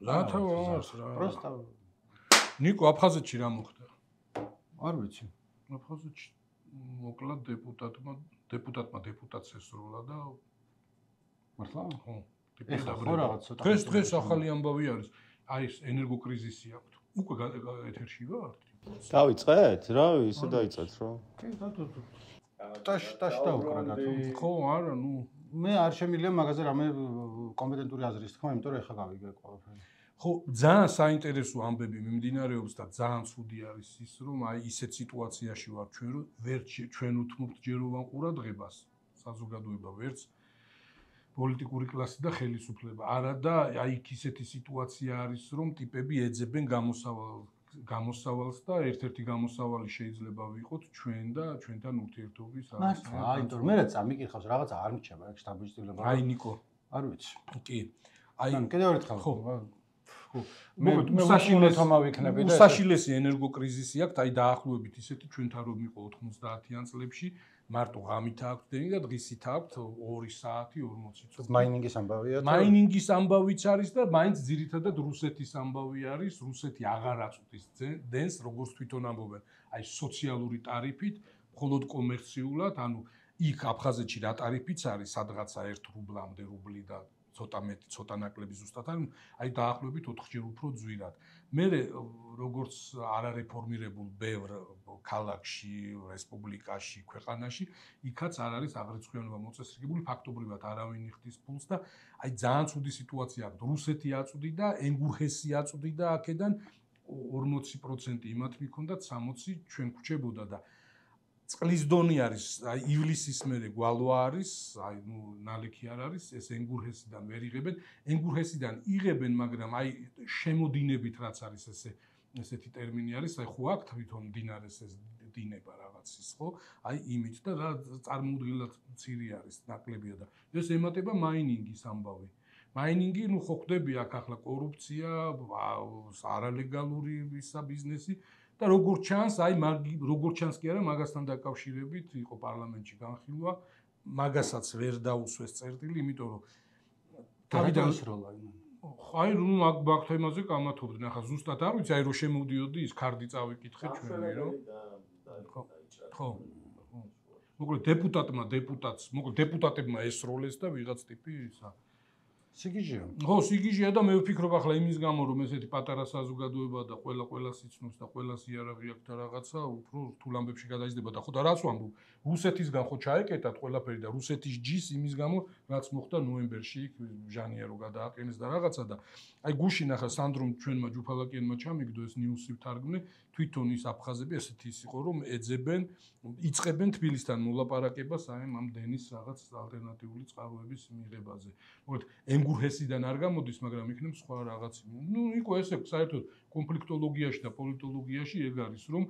რათა ვარ რა. Просто ნიკო აფხაზეთში რა მოხდა? არ ვიცი. აფხაზეთში მოკლა დეპუტატმა დეპუტატს ესროლა და მართლა? ხო. ხო რაღაც ცოტა. დღეს ახალი ამბავი არის. აი ეს ენერგოკრიზისი აქვს. უკვე ეთერში ვართ? დავიწყეთ? რა, ისე დაიწყეთ რა. კი, ტაშ დაუკრა დათო. ხო, არა, ნუ მე არ შემიძლია მაგაზე რამე კომპეტენტური აზრის თქმა, იმიტომ რომ ეხა გავიგე ყველაფერი. ხო, ძალიან საინტერესო ამბები მიმდინარეობს და ძალიან ცუდი არის ის, რომ აი ისეთ სიტუაციაში ვარ ჩვენ, რომ ჩვენ უთმობთ ჯეროვან ყურადღებას საზოგადოება ვერც პოლიტიკური კლასი და ხელისუფლება. არა და აი იქ ისეთი სიტუაცია არის, რომ ტიპები ეძებენ გამოსავალს და ერთ-ერთი გამოსავალი შეიძლება ვიყოთ ჩვენ და ჩვენთან ურთიერთობის არის. აი, იმიტომ რომ მე რა წამიკითხავს რაღაცა არ მრჩება ეგ შტაბ-ბიჭდილება. აი ნიკო, არ ვიცი. კი. აი კიდევ ერთხელ. ხო. მე უსაშილესო მოვიქნები და უსაშილესი ენერგოკრიზისი აქვს, აი დაახლოებით ისეთი ჩვენთან რომ იყო 90-იან წლებში, მარტო ღამით აქვს დენი და დღისით აქვს 2 საათი 40 წუთი. მაინინგის ამბავია თუ? მაინინგის ამბავიც არის და მაინც ძირითადად რუსეთის ამბავი არის, რუსეთი აღარ აწვდის დენს, როგორც თვითონ ამბობენ, აი სოციალური ტარიფით, მხოლოდ კომერციულად, ანუ იქ აფხაზეთში რა ტარიფიც არის, სადღაცა 1 რუბლამდე რუბლი და ცოტა მეტი, ცოტა ნაკლები ზუსტად არის, აი დაახლოებით 4-ჯერ უფრო ძვირად. მე როგორც არარეფორმირებულ ბევრ ქალაქში, რესპუბლიკაში, ქვეყანაში, იქაც არ არის აღრიცხვიანობა მოწესრიგებული, ფაქტობრივად არავინ იხდის ფულს და აი ძალიან ცუდი სიტუაცია აქვს. რუსეთი აწვდი და ენგურჰესი აწვდი და აქედან 40% იმათ მიქონდათ 60 ჩვენ გვჭებოდა და წყლის დონი არის, აი ივლისის მერე გვალვა არის, აი ნუ ნალექი არ არის, ეს ენგურჰესიდან ვერ იღებენ. ენგურჰესიდან იღებენ, მაგრამ აი შემოდინებით რაც არის ესეთი ტერმინი არის, აი ხო აქ თვითონ მდინარეს ეს დინება რაღაცის, ხო? აი იმით და რა წარმოუდგენლად მცირე არის, ნაკლებია და ეს ემატება მაინინგის ამბავი. მაინინგი, ნუ ხო ხდები აქ ახლა კორუფცია, არალეგალური ისა ბიზნესი და როგორც ჩანს, აი როგორც ჩანს კი არა, მაგასთან დაკავშირებით იყო პარლამენტში განხილვა, მაგასაც ვერ დაუსვეს წერტილი, იმიტომ რომ თავიდან ისროლა იმან. აი ნუ მაგ თემაზე კამათობდნენ, ახლა ზუსტად არ ვიცი, აი რომ შემოვდიოდი ის კარდი წავიკითხე ჩვენი, რომ ხო. მოკლედ დეპუტატებმა ესროლეს და ვიღაც ტიპი ისა სიგიჟეა. ხო, სიგიჟეა და მე ვფიქრობ ახლა იმის გამო რომ ესეთი პატარა საზოგადოება და ყველას იცნობს და ყველას იარაღი აქვს და რაღაცა უფრო რთულ ამბებში გადაიზრდება და ხო და რაც ვამბობ, რუსეთისგან ხო ჩაეკეტათ ყველაფერი და რუსეთის ჯის იმის გამო რაც მოხდა ნოემბერში ჟანიერო გადააყენეს და რაღაცა და აი გუშინ ახლა სანდრომ ჩვენმა ჯუფალაკიანმა ჩამიგდო ეს ნიუსი ვთარგმნე, თვითონ ის აფხაზები ესეთი ის იყო რომ ეძებენ, იწყებენ თბილისთან მოლაპარაკებას აი ამ დენის რაღაც ალტერნატიული წყაროების მიღებაზე. მოკლედ ენგურჰესიდან არ გამოდის, მაგრამ იქნებ სხვა რაღაც. ნუ იყო ესე საერთოდ კონფლიქტოლოგიაში და პოლიტოლოგიაში ეგ არის, რომ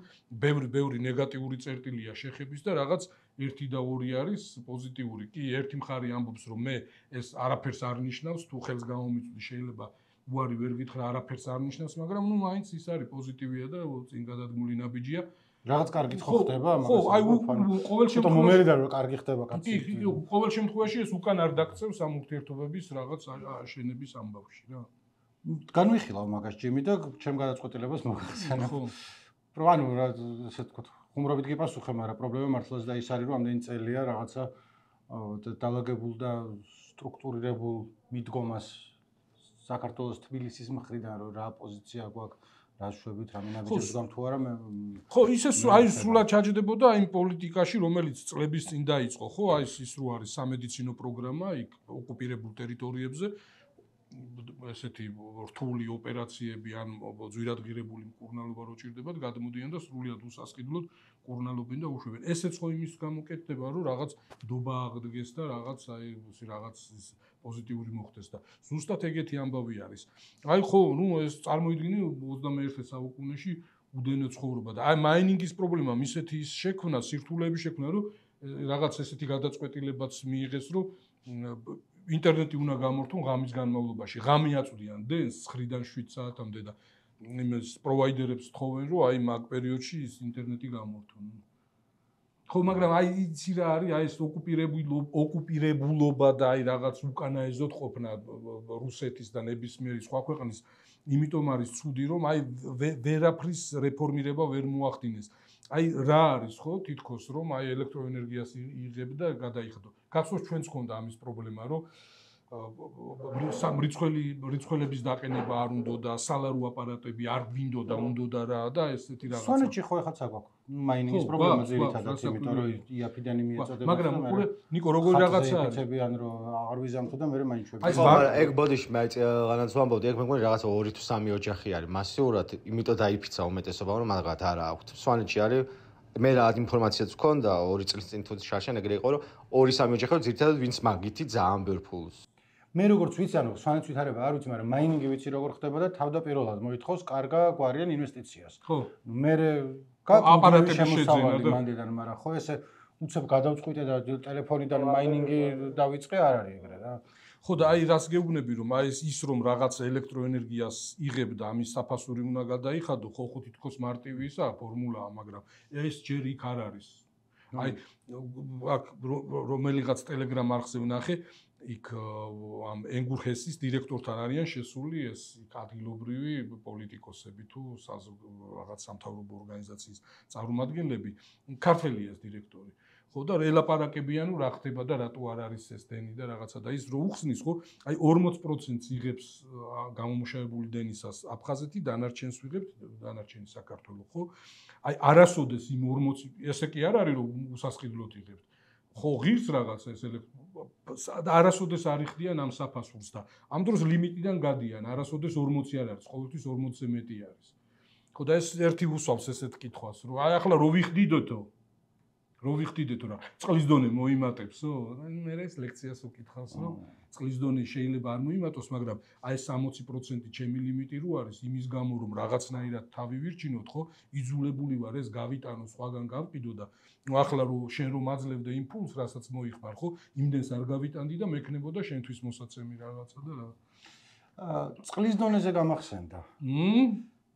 ბევრი ნეგატიური წერტილია შეხების და რაღაც 1 და 2 არის პოზიტიური. კი, ერთი მხარე ამბობს, რომ მე ეს არაფერს არ ნიშნავს, თუ ხელს გამომიწვდი შეიძლება უარი ვერ გითხრა, არაფერს არ ნიშნავს, მაგრამ ნუ მაინც ის არის პოზიტივია და წინ გადადგმული ნაბიჯია. რაღაც კარგით ხო ხდება, მაგრამ ხო, აი ყოველ შემთხვევაში მომერიდან რომ კარგი ხდება კაცი. კი, ყოველ შემთხვევაში ეს უკან არ დაგწევს ამ ურთიერთობების რაღაც აშენების ამბავში რა. განვიხილავ მაგას ჯიმი და ჩემ გადაწყვეტილებას მოგახსენებ. ხო. რომ ანუ რა ესე ვთქვათ, ხუმრობით გიპასუხე, მაგრამ პრობლემა მართლაც და ის არის, რომ ამდენი წელია რაღაცა დაალაგებულ და სტრუქტურირებულ მიდგომას საქართველოს თბილისის მხრიდან რომ რა პოზიცია გვაქვს, რა შვებით, რა მინაბიჯებს გამ თუ არა მე ხო, ისე აი სულად ჩაჯდებოდა იმ პოლიტიკაში, რომელიც წლების წინ დაიწყო, ხო, აი ის რო არის სამედიცინო პროგრამა იქ ოკუპირებულ ტერიტორიებზე ესეთი რთული ოპერაციები ან ძვირადღირებული მკურნალობა რო ჭირდებათ, გადმოდიან და სრულიად უსასყიდლოდ მკურნალობენ და უშვებენ. ესეც ხო იმის გამოკეთდება, რომ რაღაც დობა აღდგეს და რაღაც აი რაღაც პოზიტიური მოხდეს და ზუსტად ეგეთი ამბავი არის. აი ხო, ნუ ეს წარმოიდგინე 21 საუკუნეში უდენო ცხოვრობა და აი მაინინგის პრობლემა ისეთი ის შექმნა, სირთულეების შექმნა, რომ რაღაც ესეთი გადაწყვეტილებაც მიიღეს, რომ ინტერნეტი უნდა გამორთონ ღამის განმავლობაში. ღამე აწვდიან დენს 9-დან 7 საათამდე და იმის პროვაიდერებს თხოვენ, რომ აი მაგ პერიოდში ის ინტერნეტი გამორთონ. ხო, მაგრამ აი იცი რა არის, აი ეს ოკუპირებულობა და აი რაღაც უკანაეზოდ ყოფნა რუსეთის და ნებისმიერი სხვა ქვეყნის, იმიტომ არის ცუდი, რომ აი ვერაფრის რეფორმირება ვერ მოახდინეს. აი რა არის ხო, თითქოს რომ აი ელექტროენერგიას იღებდა და გადაიხადო. გახსოვს ჩვენც ჰქონდა ამის პრობლემა, რომ რიცხველების დაყენება არ უნდა და სალარო აპარატები არ გვინდოდა, უნდა რა და ესეთი რაღაცა. სვანეთში ხო ეხაც აქვს მაინინგის პრობლემა ძირითადად, იმიტომ რომ იაფიდან მიეწოდება. მაგრამ უკვე ნიკო როგორ რაღაცა არის. ხაცებიან რომ აღარ ვიზამთო და მე მაინჩვები. ხო, მაგრამ ეგ ბოდიში მე რაღაცა ვამბობდი, ეგ მეგონი რაღაცა 2 თუ 3 ოჯახი არის მასიურად, იმიტომ დაიფიცა უმეტესობა, რომ მაგათ არა აქვთ. სვანეთში არის მე რა ინფორმაციაც ვქონდა 2 წლის წინ თუ შარშან ეგრე იყო, რომ 2-3 ოჯახი ძირითადად ვინც მაგითი ძალიან ბევრ ფულს. მე როგორც ვიცი, ანუ სვანეთს ვითარება არ ვიცი, მაგრამ მაინინგი ვიცი როგორ ხდება და თავდაპირველად მოითხოვს კარგა გვარიან ინვესტიციას. ხო. მე აპარატები შეძენა მანდიდან, მაგრამ ხო ესე უცებ გადავწყვიტე და ტელეფონიდან მაინინგი დავიწყე, არ არის ეგრე რა. ხო და აი რას გეუბნები რომ აი ის რომ რაღაც ელექტროენერგიას იღებდა ამის საფასური უნდა გადაიხადო, ხო თითქოს მარტივი ისა ფორმულაა, მაგრამ ეს ჯერ იქ არ არის. აი აქ რომელიღაც ტელეგრამ არხზე ვნახე იქ ამ ენგურხესის დირექტორთან არიან შესული ეს ადგილობრივი პოლიტიკოსები თუ რაღაც სამთავრობო ორგანიზაციის წარმომადგენლები, ქართველია ეს დირექტორი. ხო და ელაპარაკებიან რა ხდება და რატო არ არის ეს დენი და რაღაცა და ის რო უხსნის ხო, აი 40%-ს იღებს გამომუშავებული დენისას აფხაზეთი, დანარჩენს ვიღებთ დანარჩენი საქართველო, ხო? აი არასოდეს იმ 40 ესე კი არ არის რომ უსასყიდლოდ იღებთ. ხო ღირს რაღაცა ეს არასოდეს არ იხდიან ამ საფასურს და ამ დროს ლიმიტიდან გადიან, არასოდეს 40 არ არის, ყოველთვის 40-ზე მეტი არის. ხო და ეს ერთი უსვამს ესეთ კითხვას, რომ აი ახლა რო ვიხდიდოთო რა წყლის დონე მოიმატებსო? მე ეს ლექციას ვკითხავს, რომ წყლის დონე შეიძლება არ მოიმატოს, მაგრამ აი 60% ჩემი ლიმიტი რო არის, იმის გამო რომ რაღაცნაირად თავი ვირჩინოთ, ხო? იძულებული ვარ ეს გავიტანო, სხვაგან გავყიდო და ახლა რო შენ რომ აძლევდე იმ ფულს, რასაც მოიხმარ, ხო? იმდენს არ გავიტანდი და მექნებოდა შენთვის მოსაცემი რაღაცა და რა. წყლის დონეზე გამახსენდა.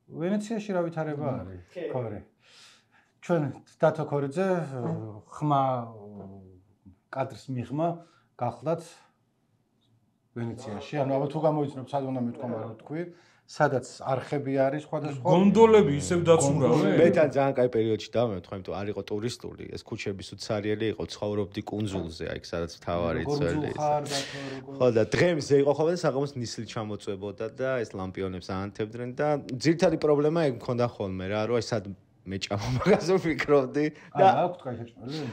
ვენეციაში რა ვითარება არის? ქორე. ჩვენ დათო ქორიძე ხმა კადრს მიღმა გახლდათ ვენეციაში, ანუ ალბათ თუ გამოიცნობ, სად უნდა მეთქვა, მაგრამ თქვი, სადაც არხები არის სხვადასხვა. გონდოლები ისევ დაცურავენ. მე თან ძალიან კაი პერიოდში დავმეთქვა, იმიტომ არ იყო ტურისტული, ეს ქუჩების უცარიელი იყო, ცხოვრობდი კუნძულზე, აი სადაც თავარი ძველი. ხო და დღემზე იყო ხოლმე და საღამოს ნისლი ჩამოწვებოდა და ეს ლამპიონებს აანთებდნენ და ძირითადი პრობლემა ეგ მქონდა ხოლმე რა, რომ აი სად მეჭამა მაგაზე ვფიქრობდი და აქვთ კაი შეჭმელი?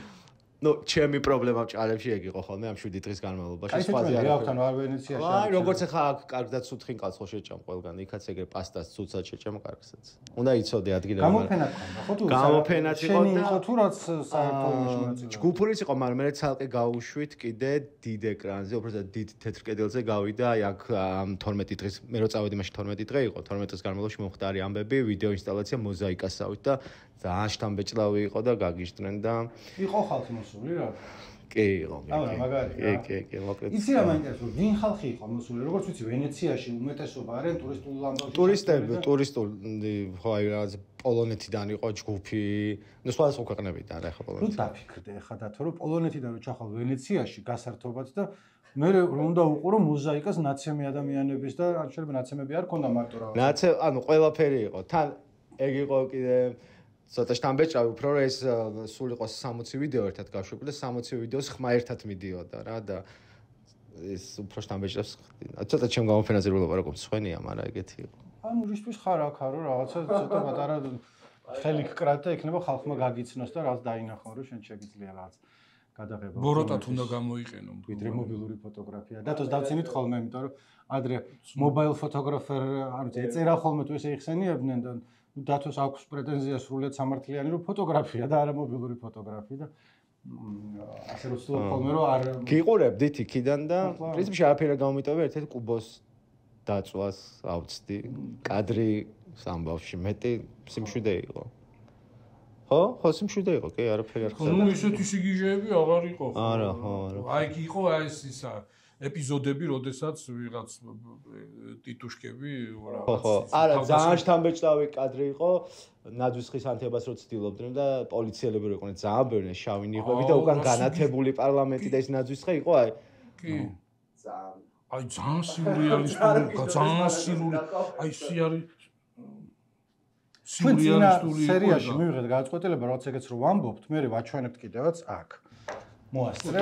ნუ ჩემი პრობლემა ჭალებში ეგ იყო ხოლმე ამ 7 დღის განმავლობაში სხვაზე არ აქვს ანუ არ ვენეციაში აი როგორც ახლა აქ კარგად სუთხინკალს ხო შეჭამ ყველგან იქაც ეგრე პასტას ცუცად შეჭამ კარგსაც უნდა იცოდე ადგილები გამოფენა ყავდა ხო თუ გამოფენაც იყო და იყო თუ რაც საერთოდ შემოწივა ჯგუფურიც იყო მაგრამ მე ცალკე გავუშვით კიდე დიდ ეკრანზე უბრალოდ დიდ თეთრ კედელზე გავიდა აი აქ 12 დღის მე რო წავედი მაშინ 12 დღე იყო 12 დღის განმავლობაში მოხდა არის ამბები ვიდეო ინსტალაცია მოზაიკასავით და ძალიან შთამბეჭდავი იყო და გაგიჟდნენ და იყო ხალხი მოსული რა კი იყო კი მოკლედ იცი რა მაინტერესებს ვინ ხალხი იყო მოსული როგორც ვიცი ვენეციაში უმეტესობა არიან ტურისტულ ამბავში ტურისტები ტურისტული ხო აი რაღაც პოლონეთიდან იყო ჯგუფი ნუ სხვადასხვა ქვეყნებიდან რა ხო პოლონეთიდან თუ დაფიქრდე ხა დათო რომ პოლონეთიდან რო ჩახალ ვენეციაში გასართობად და მე უნდა უყურო მოზაიკას ნაცემი ადამიანების და შეიძლება ნაცემები არ ქონდა მარტო რა ნაცე ანუ ყველაფერი იყო თან ეგ იყო კიდე ცოტა შთამბეჭდავი უფრო რომ ეს სულ იყოს 60 ვიდეო ერთად გაშვებული და 60 ვიდეოს ხმა ერთად მიდიოდა რა და ეს უფრო შთამბეჭდავს ცოტა ჩემ გამოფენაზე რულობა როგორც სხვენია მაგრამ ეგეთი იყო ანუ რისთვის ხარ აქ რომ რაღაცა ცოტა პატარა ხელი გკრათ და იქნება ხალხმა გაგიცნოს და რაც დაინახო რომ შენ შეგიძლია რაღაც გადაღება ბოროტად უნდა გამოიყენო ვიდრე მობილური ფოტოგრაფია დათოს დავცინით ხოლმე იმიტომ რომ ადრე მობაილ ფოტოგრაფერ ანუ ეწერა ხოლმე თუ ესე იხსენიებდნენ და დათოს აქვს პრეტენზია სრულიად სამართლიანი რომ ფოტოგრაფია და არა მობილური ფოტოგრაფია და ასე რომ ვცდილობ ხოლმე რომ არ გიყურებდით იქიდან და პრინციპში არაფერი არ გამომიტოვე ერთ-ერთ კუბოს დაწვას ავწდი კადრი სამბავში მეტი სიმშვიდე იყო ხო სიმშვიდე იყო კი არაფერი არ ხდება ნუ ისეთი სიგიჟეები აღარ იყო არა ხო აი იყო აი ეს ისა ეპიზოდები, როდესაც ვიღაც ტიტუშკები ხო, არა, ძალიან შთამბეჭდავი კადრი იყო, ნაძვისხის ანთებას რო ცდილობდნენ და პოლიციელები რო იყვნენ ძალიან ბევრი შავი ნიღბები და უკან განათებული პარლამენტი და ეს ნაძვისხე იყო, აი. კი. აი ძალიან სიურრეალისტური, ძალიან სიურრეალისტური, აი სიურრეალისტური სერიაში მივიღეთ გადაწყვეტილება, რაც ეგეც რო ვამბობთ, მე ვაჩვენებთ კიდევაც აქ. მოასწრე.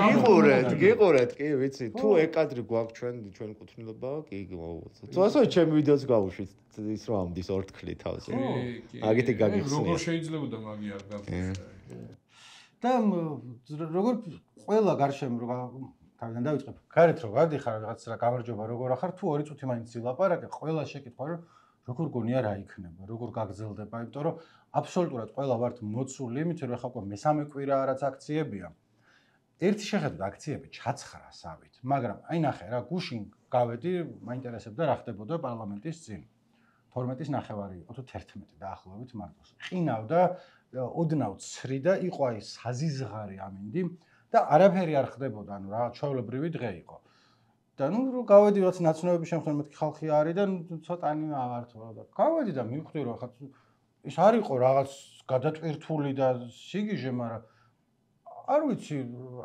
გიყურეთ, კი, ვიცი. თუ ეგ კადრი გვაქვს ჩვენ კუთვნილობა, კი, მოვუწევთ. თუ ასე ჩემი ვიდეოც გავუშვით, ის რომ ამდის ორ თქლი თავზე. აგეთი გაგიხსნია. როგორ შეიძლება მაგი არ გავხსნა. და როგორ ყველა გარშემო რო თავიდან დავიწყებ. გარეთ რო გადიხარ რაღაცა გამარჯობა როგორ ახარ, თუ 2 წუთი მაინც ილაპარაკე, ყველა შეკითხვა რომ როგორ გონია რა იქნება, როგორ გაგრძელდება, იმიტომ რომ აბსოლუტურად ყველა ვართ მოცული, იმით რომ ახლა უკვე მესამე კვირა რაც აქციებია. ერთი შეხედოთ აქციები ჩაცხრასავით, მაგრამ აი ნახე რა, გუშინ გავედი, მაინტერესებდა რა ხდებოდა პარლამენტის წინ. 12-ის ნახევარი იყო თუ 11 დაახლოებით მარტოს. ყინავდა, ოდნავ ცრიდა, იყო აი საზიზღარი ამინდი და არაფერი არ ხდებოდა, ანუ რა ჩვეულებრივი დღე იყო. და ნუ რო გავედი რაც ნაცნობების შემთხვევით მეთქი ხალხი არის და ცოტანი ავართვა და გავედი და მივხვდი რომ ხა ის არ იყო რაღაც გადატვირთული და სიგიჟე, მაგრამ არ ვიცი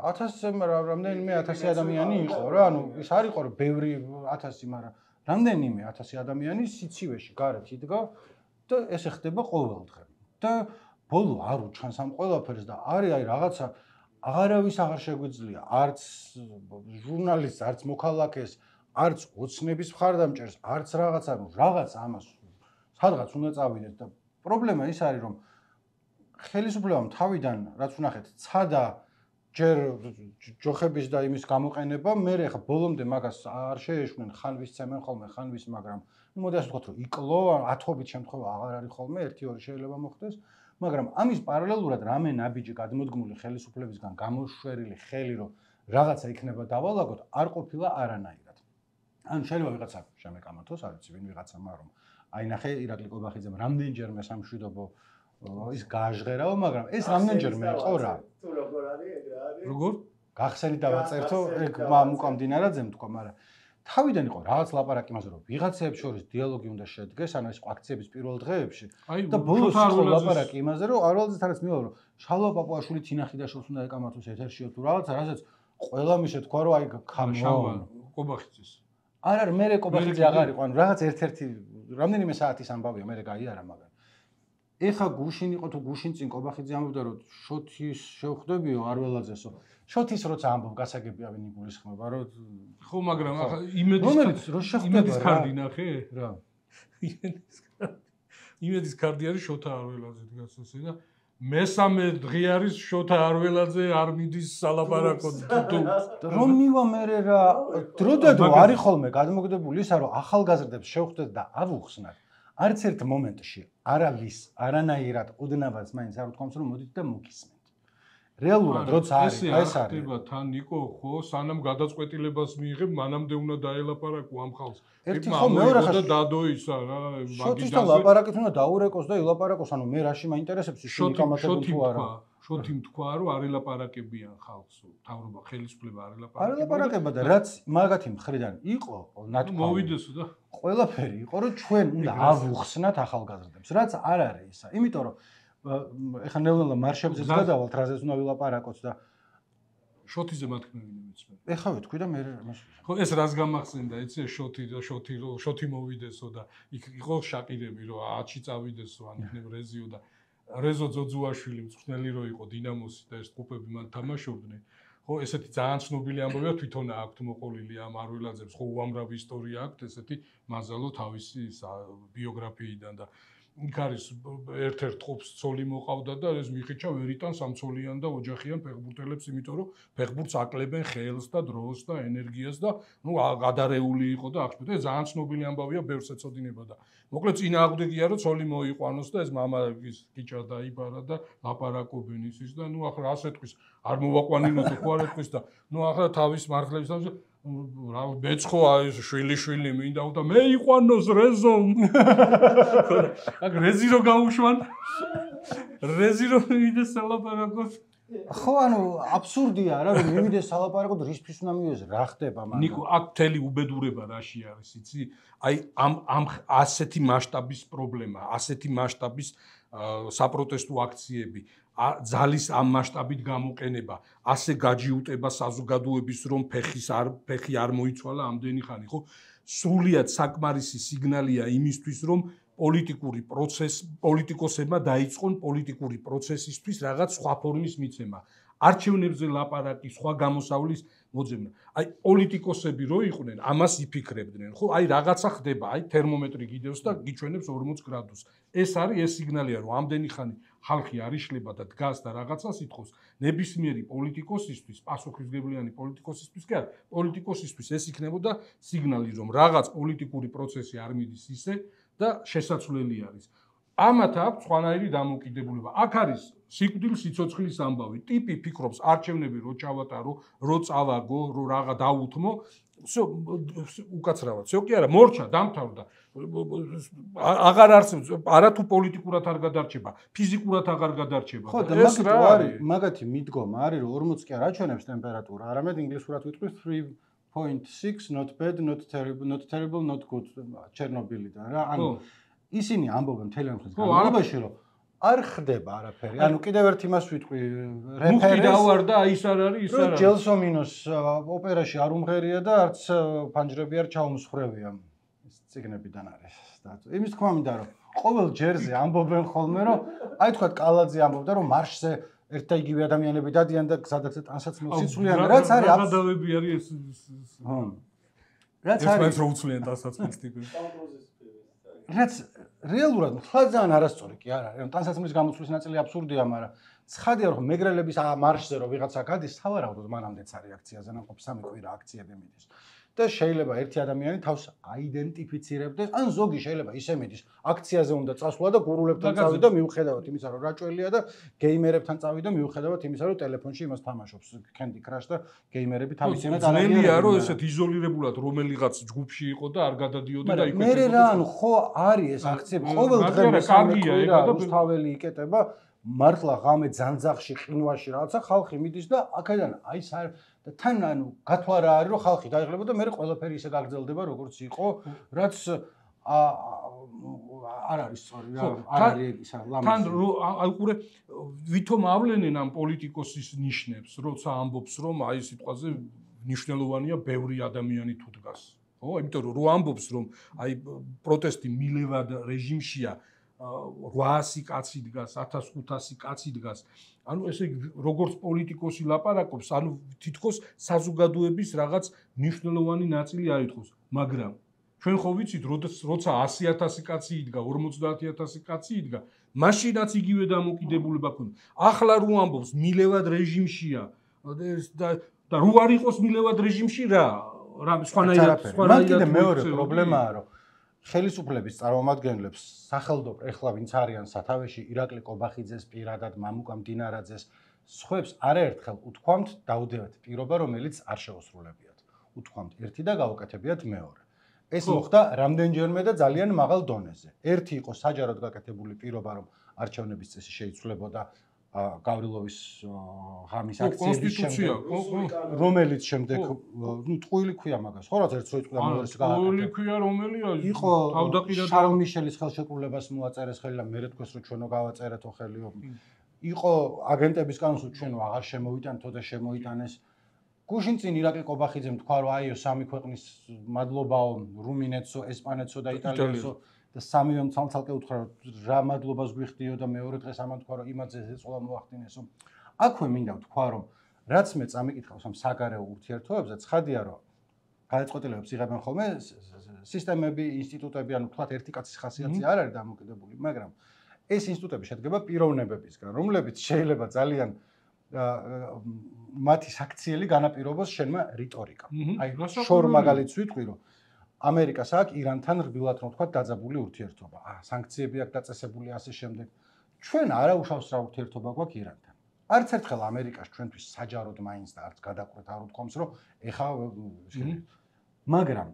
1000-ზე რამდენიმე 1000 ადამიანი იყო რა, ანუ ის არ იყო რომ ბევრი 1000, მაგრამ რამდენიმე 1000 ადამიანი სიცივეში გარეთ იდგა და ესე ხდება ყოველდღე. და ბოლო არ უჩანს ამ ყველაფერს და არის აი რაღაცა აღარავის აღარ შეგვიძლია, არც ჟურნალისტს, არც მოქალაქეს, არც ოცნების მხარდამჭერს, არც რაღაცა, რაღაც ამას სადღაც უნდა წავიდეთ და პრობლემა ის არის რომ ხელისუფლებამ თავიდან რაც ვნახეთ, ცადა ჯერ ჯოხების და იმის გამოყენება, მე ხა ბოლომდე მაგას არ შეეშვნენ, ხან ვისცემენ ხოლმე, ხან ვის, მაგრამ მოდი ასე ვთქვათ, რომ იკლო, ათობით შემთხვევა აღარ არის ხოლმე, 1-2 შეიძლება მოხდეს, მაგრამ ამის პარალელურად რამე ნაბიჯი გადმოდგმული ხელისუფლებისგან გამოშვერილი ხელი, რომ რაღაცა იქნება დავალაგოთ, არ ყოფილა არანაირად. ანუ შეიძლება ვიღაცა შემეკამათოს, არ ვიცი ვინ ვიღაცამ, რომ აი ნახე ირაკლი კობახიძემ რამდენჯერმე სამშვიდობო ის გააჟღერაო, მაგრამ ეს რამდენჯერმე იყო რა. თუ როგორ არის, ეგ რა არის? როგორ? გახსენით დავაწერთო, ეგ მამუკამ დინარაძემ თქვა, მაგრამ თავიდან იყო რაღაც ლაპარაკი იმაზე, რომ ვიღაცებს შორის დიალოგი უნდა შედგეს, ანუ ეს აქციების პირველ დღეებში. და ბოლოს იყო ლაპარაკი იმაზე, რომ არვალაძესთან რაც მივალ, რომ შალვა პაპუაშვილი თინახიდაშოს უნდა ეკამათოს ეთერშიო თუ რაღაცა, რასაც ყველა მიშე თქვა, რომ აი შალვა კობახიძის. არა, მე კობახიძე აღარ იყო, ანუ რაღაც ერთ-ერთი რამდენიმე საათის ამბავია, მე გაიარა, მაგრამ ეხა გუშინ იყო თუ გუშინ წინ კობახიძე ამბობდა, რომ შოთის შევხვდებიო არველაძესო. შოთის როცა ამბობ გასაგებია ვინ იგულისხმება, რომ ხო, მაგრამ ახლა იმედის კარდი ნახე? რა. იმედის კარდი არის შოთა არველაძე დგას ასე და მესამე დღე არის შოთა არველაძე არ მიდის სალაპარაკოდ თუ რომ მივა მე რა დროდადრო არის ხოლმე გადმოგდებული ისა რომ ახალგაზრდებს შევხვდეთ და ავუხსნათ არც ერთ მომენტში არავის არანაირად ოდნავაც მაინც არ უთქვამს რომ მოდით და მოგისმენთ რეალურად როცა არის ეს არის ხდება თან ნიკო ხო სანამ გადაწყვეტილებას მიიღებ მანამდე უნდა დაელაპარაკო ამ ხალხს ერთი ხო მეორე ხალხი და დადოისა რა შოთისთან ლაპარაკით უნდა დაურეკოს და ილაპარაკოს ანუ მე რაში მაინტერესებს ის შეკამათებულ თუ არა შოთიმ თქვა რომ არ ელაპარაკებიან ხალხს თავრობა ხელისუფლება არ ელაპარაკება და რაც მაგათი მხრიდან იყო ნათქვამი მოვიდესო და ყველაფერი იყო რომ ჩვენ უნდა ავუხსნათ ახალგაზრდებს რაც არ არის ისა იმიტომ რომ ეხა ნელ-ნელა მარშებზე გადავალთ რაზეც უნდა ვილაპარაკოთ და შოთიზე მათქმევინე მეცმე. ეხა ვეთქვი და მე ხო ეს რას გამახსენდა, იცი შოთი მოვიდესო და იქ იყო შაკირები რომ 10-ში წავიდესო, ან იქნებ რეზიო და რეზო ძოძუაშვილი მწვრთნელი რო იყო დინამოსი და ეს ჯგუფები მან თამაშობდნენ. ხო ესეთი ძალიან ცნობილი ამბავია თვითონ აქვთ მოყოლილი ამ არველაძებს, ხო უამრავი ისტორია აქვთ ესეთი მაზალო თავისი ბიოგრაფიიდან და იქ არის ერთ-ერთ ხობს ცოლი მოყავდა და ეს მიხიჩა ვერიტან სამცოლიან და ოჯახიან ფეხბურთელებს, იმიტომ რომ ფეხბურთს აკლებენ ხელს და დროს და ენერგიას და ნუ გადარეული იყო და აღშფოთე ძალიან ცნობილი ამბავია, ბევრს ეწოდინება და მოკლედ წინააღმდეგია რომ ცოლი მოიყვანოს და ეს მამა ის კიჭა დაიბარა და ლაპარაკობენ ისის და ნუ ახლა ასე თქვის არ მოვაყვანინო თუ ხო არ ეთქვის და ნუ ახლა თავის მარხლებს და რა მეცხო აი შვილი მინდა და მე იყვანოს რეზომ აქ რეზი რო გაუშვან რეზი რო მიდეს ლაპარაკოს ხო, ანუ აბსურდია რა, რომ მივიდეს სალაპარაკოდ რისთვის უნდა მივიდეს, რა ხდება მანდ. ნიკო, აქ მთელი უბედურება რაში არის, იცი? აი ამ ასეთი მასშტაბის პრობლემა, ასეთი მასშტაბის საპროტესტო აქციები, ძალის ამ მასშტაბით გამოყენება, ასე გაჯიუტება საზოგადოების, რომ ფეხი არ მოიცვალა ამდენი ხანი, ხო? სრულიად საკმარისი სიგნალია იმისთვის, რომ პოლიტიკოსებმა დაიწყონ პოლიტიკური პროცესისთვის რაღაც სხვა ფორმის მიცემა. არჩევნებზე ლაპარაკი, სხვა გამოსავლის მოძებნა. აი პოლიტიკოსები რო იყვნენ, ამას იფიქრებდნენ, ხო? აი რაღაცა ხდება, აი თერმომეტრი გიდევს და გიჩვენებს 40 გრადუსს. ეს არის ეს სიგნალია, რომ ამდენი ხანი ხალხი არ იშლება და დგას და რაღაცას ითხოვს. ნებისმიერი პოლიტიკოსისთვის, პასუხისმგებლიანი პოლიტიკოსისთვის კი არა, პოლიტიკოსისთვის ეს იქნებოდა სიგნალი, რომ რაღაც პოლიტიკური პროცესი არ მიდის ისე და შესაძლებელი არის. ამათ აქვს სხვანაირი დამოკიდებულება. აქ არის სიკვდილის სიცოცხლის ამბავი. ტიპი ფიქრობს, არჩევნები რო ჩავატარო, რო წავაგო, რო რაღა დაუთმო, всё უკაცრავად. всё კი არა, მორჩა, დამთავრდა. აღარ არსებობს, არათუ პოლიტიკურად არ გადარჩება, ფიზიკურად აღარ გადარჩება. ხო, და ეს რა არის? მაგათი მიდგომა არის, რომ 40 კი არ აჩვენებს ტემპერატურა, არამედ ინგლისურად ვიტყვით 3.6 not bad, not terrible, not good ჩერნობილიდან რა. ანუ ისინი ამბობენ მთელი ამის განმავლობაში, რომ არ ხდება არაფერი. ანუ კიდევ ერთ იმას ვიტყვი, რეფერენს. მუხტი დავარდა, ის არ არის, ის არ არის. ჯელსომინოს ოპერაში არ უმღერია და არც ფანჯრები არ ჩაუმსხვრევია. ეს ციგნებიდან არის. იმის თქმა მინდა, რომ ყოველ ჯერზე ამბობენ ხოლმე, რომ აი თქვა კალაძე ამბობდა, რომ მარშზე ერთ და იგივე ადამიანები დადიან და სადაც ტანსაცმელს იცვლიან, რაც არის აბსოლუტური არის ეს. ხო. რაც არის ეს რო უცვლიან ტანსაცმელს ტიპი. რაც რეალურად ხალხთან არასწორი კი არ არის. ტანსაცმლის გამოცვლის ნაწილი აბსურდია, მაგრამ ცხადია რომ მეგრელების მარშზე რომ ვიღაცა გადის, სავარაუდოდ მანამდეც არის აქციაზე, ნაყოფ 3 კვირა აქციები მიდის. და შეიძლება ერთი ადამიანი თავს აიდენტიფიცირებდეს, ან ზოგი შეიძლება ისე მიდის, აქციაზე უნდა წასვლა და გურულებთან წავიდა და მიუხედავად იმისა, რომ რაჭველია და გეიმერებთან წავიდა, მიუხედავად იმისა, რომ ტელეფონში იმას თამაშობს, Candy Crush და გეიმერები თავისიანად არიან. ძნელია რომ ესეთ იზოლირებულად რომელიღაც ჯგუფში იყო და არ გადადიოდა და იქ მე რა, ანუ ხო არის ეს აქციები, ყოველ დღე კარგია ეგა და რუსთაველი იკეტება, მართლა ღამე ძანძაღში, ყინვაში რაღაცა ხალხი მიდის და აქედან აი ეს არის და თან ანუ გათვლა რა არის რომ ხალხი დაიღლება და მე ყველაფერი ისე გაგრძელდება როგორც იყო, რაც არ არის სწორი რა, არ არის ისა ლამაზი. თან უყურე ვითომ ავლენენ ამ პოლიტიკოსის ნიშნებს, როცა ამბობს რომ აი სიტყვაზე ნიშნულოვანია ბევრი ადამიანი თუ დგას. ხო, იმიტომ რომ რო ამბობს რომ აი პროტესტი მილევად რეჟიმშია 800 კაცი დგას, 1500 კაცი დგას. ანუ ესე როგორც პოლიტიკოსი ლაპარაკობს, ანუ თითქოს საზოგადოების რაღაც მნიშვნელოვანი ნაწილი აითხოს, მაგრამ ჩვენ ხო ვიცით, როცა 100,000 კაცი იდგა, 50,000 კაცი იდგა, მაშინაც იგივე დამოკიდებულება ქონდა. ახლა რო ამბობს მილევად რეჟიმშია და რო არ იყოს მილევად რეჟიმში რა სხვანაირად კიდე მეორე პრობლემაა, რომ ხელისუფლების წარმომადგენლებს სახელდობ ეხლა ვინც არიან სათავეში ირაკლი კობახიძეს, პირადად მამუკა მდინარაძეს, სხვებს არაერთხელ უთქვამთ დაუდევათ პირობა, რომელიც არ შეუსრულებიათ. უთქვამთ ერთი და გავაკეთებიათ მეორე. ეს მოხდა რამდენჯერმე და ძალიან მაღალ დონეზე. ერთი იყო საჯაროდ გაკეთებული პირობა, რომ არჩევნების წესი შეიცვლებოდა გავრილოვის ღამის აქციების შემდეგ, რომელიც შემდეგ ტყუილი ქვია მაგას, ხო რაც ერთ როიტყვი და მეორეს გააკეთა. ტყუილი ქვია რომელია? იყო შარლ მიშელის ხელშეკრულებას მოაწერეს ხელი და მე რეთქოს რომ ჩვენო გავაწერეთო ხელიო. იყო აგენტების კანონს ჩვენო აღარ შემოვიტანთო და შემოიტანეს. გუშინ წინ ირაკლი კობახიძემ თქვა რომ აიო სამი ქვეყნის მადლობაო, რუმინეთსო, ესპანეთსო და იტალიასო და სამივემ ცალ-ცალკე უთხრა რომ რა მადლობას გვიხდიო და მეორე დღეს ამან თქვა რომ იმაძე ეწოლა მოახდინესო. აქვე მინდა ვთქვა რომ რაც მე წამიკითხავს ამ საგარეო ურთიერთობებზე, ცხადია რომ გადაწყვეტილებებს იღებენ ხოლმე სისტემები, ინსტიტუტები, ანუ თქვათ ერთი კაცის ხასიათი არ არის დამოკიდებული, მაგრამ ეს ინსტიტუტები შედგება პიროვნებებისგან, რომლებიც შეიძლება ძალიან მათი საქციელი განაპირობოს შენმა რიტორიკამ. აი შორ მაგალითს ვიტყვი რომ ამერიკას აქვს ირანთან რბილად რომ თქვა დაძაბული ურთიერთობა. სანქციები აქვს დაწესებული ასე შემდეგ. ჩვენ არაუშავს რა ურთიერთობა გვაქვს ირანთან. არც ერთხელ ამერიკას ჩვენთვის საჯაროდ მაინც და არც გადაკვეთ არ უთქვამს რომ ეხა მაგრამ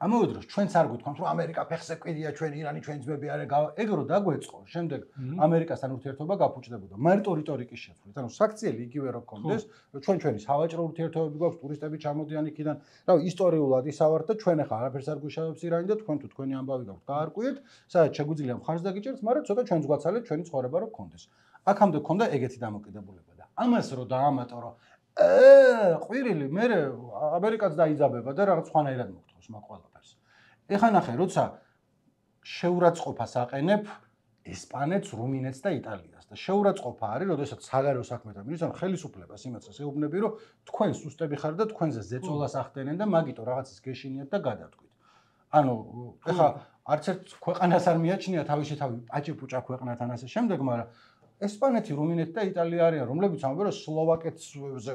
ამავე დროს ჩვენც არ გვითხავთ რომ ამერიკა ფეხზე კვიდია ჩვენ ირანი ჩვენ ძმები არის ეგ რო დაგვეწყო შემდეგ ამერიკასთან ურთიერთობა გაფუჭდებოდა მარტო რიტორიკის შეცვლით ანუ საქციელი იგივე რო გქონდეს რომ ჩვენი სავაჭრო ურთიერთობები გვაქვს ტურისტები ჩამოდიან იქიდან რა ისტორიულად ისავართ და ჩვენ ახლა არაფერს არ გვიშავებს ირანი და თქვენ თუ თქვენი ამბავი გაქვთ გაარკვიეთ სადაც შეგვიძლია მხარს დაგიჭერთ მაგრამ ცოტა ჩვენც გვაცალეთ ჩვენი ცხოვრება რო გქონდეს აქამდე გქონდა ეგეთი დამოკიდებულება და ამას რო დაამატო რომ ყვირილი მე ამერიკაც დაიძაბება და რაღაც სხვანაირად მოგთხოვს მაგ ყველაფერს. ეხლა ნახე, როცა შეურაცხყოფას აყენებ ესპანეთს, რუმინეთს და იტალიას და შეურაცხყოფა არის, როდესაც საგარეო საქმეთა მინისტრს ხელისუფლებას იმასაც ეუბნები, რომ თქვენ სუსტები ხარ და თქვენზე ზეწოლას ახდენენ და მაგიტო რაღაცის გეშინიათ და გადავთქვით. ანუ ეხლა არც ერთ ქვეყანას არ მიაჩნია თავისი თავი პაჭი-პუჭა ქვეყნათან ასე შემდეგ, მაგრამ ესპანეთი, რუმინეთი და იტალია არიან, რომლებიც ამბობენ, რომ სლოვაკეთს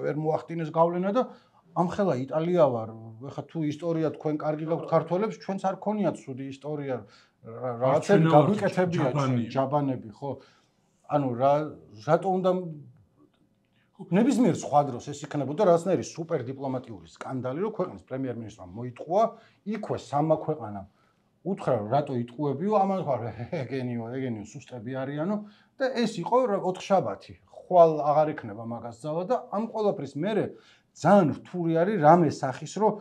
ვერ მოახდინეს გავლენა და ამხელა იტალია ვარ. ეხლა თუ ისტორია თქვენ კარგი გაქვთ ქართველებს, ჩვენც არ ქონიათ ცუდი ისტორია. რაღაცები გაგვიკეთებია ჯაბანები, ხო? ანუ რატო უნდა ნებისმიერ სხვა დროს ეს იქნებოდა რაღაცნაირი სუპერ დიპლომატიური სკანდალი, რომ ქვეყნის პრემიერ-მინისტრმა მოიტყუა, იქვე სამმა ქვეყანამ უთხრა რომ რატო იტყუებიო, ამან ხარ ეგენიო სუსტები არიანო და ეს იყო 4 შაბათი. ხვალ აღარ იქნება მაგას ძალა და ამ ყველაფრის მერე ძალიან რთული არის რამე სახის რომ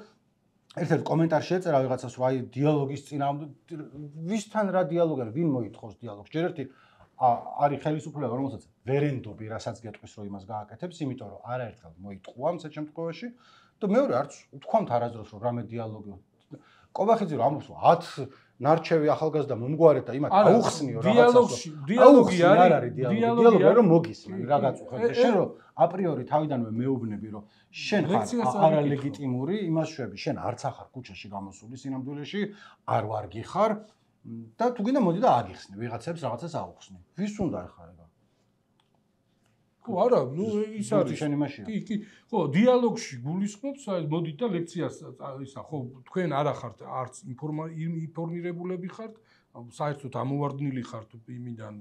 ერთ-ერთ კომენტარში ეწერა ვიღაცას რომ აი დიალოგის წინააღმდეგ ვისთან რა დიალოგი არის, ვინ მოითხოვს დიალოგს. ჯერ ერთი არის ხელისუფლება, რომელსაც ვერენდობი რასაც გეტყვის რომ იმას გააკეთებს, იმიტომ რომ არაერთხელ მოიტყუა ამ შემთხვევაში და მეორე არც უთქვამთ არასდროს რომ რამე დიალოგი კობახიძე რომ ამბობს 10 ნარჩევი ახალგაზრდა მომგვარეთ და იმათ აუხსნიო რაღაცას. დიალოგი არის, დიალოგი რომ მოგისმენ რა გაწუხებ და შენ რომ აპრიორი თავიდანვე მეუბნები რომ შენ ხარ არალეგიტიმური იმას შვები, შენ არც ახარ ქუჩაში გამოსული სინამდვილეში, არ ვარგი ხარ და თუ გინდა მოდი და აგიხსნი, ვიღაცებს რაღაცას აუხსნი. ვის უნდა ახლა ეგა? ხო, არა, ნუ ის არის. კი, ხო, დიალოგში გულისხმობს, აი მოდით და ლექციას ისა, ხო, თქვენ არა ხართ არც ინფორმირებულები ხართ, საერთოდ ამოვარდნილი ხართ იმიდან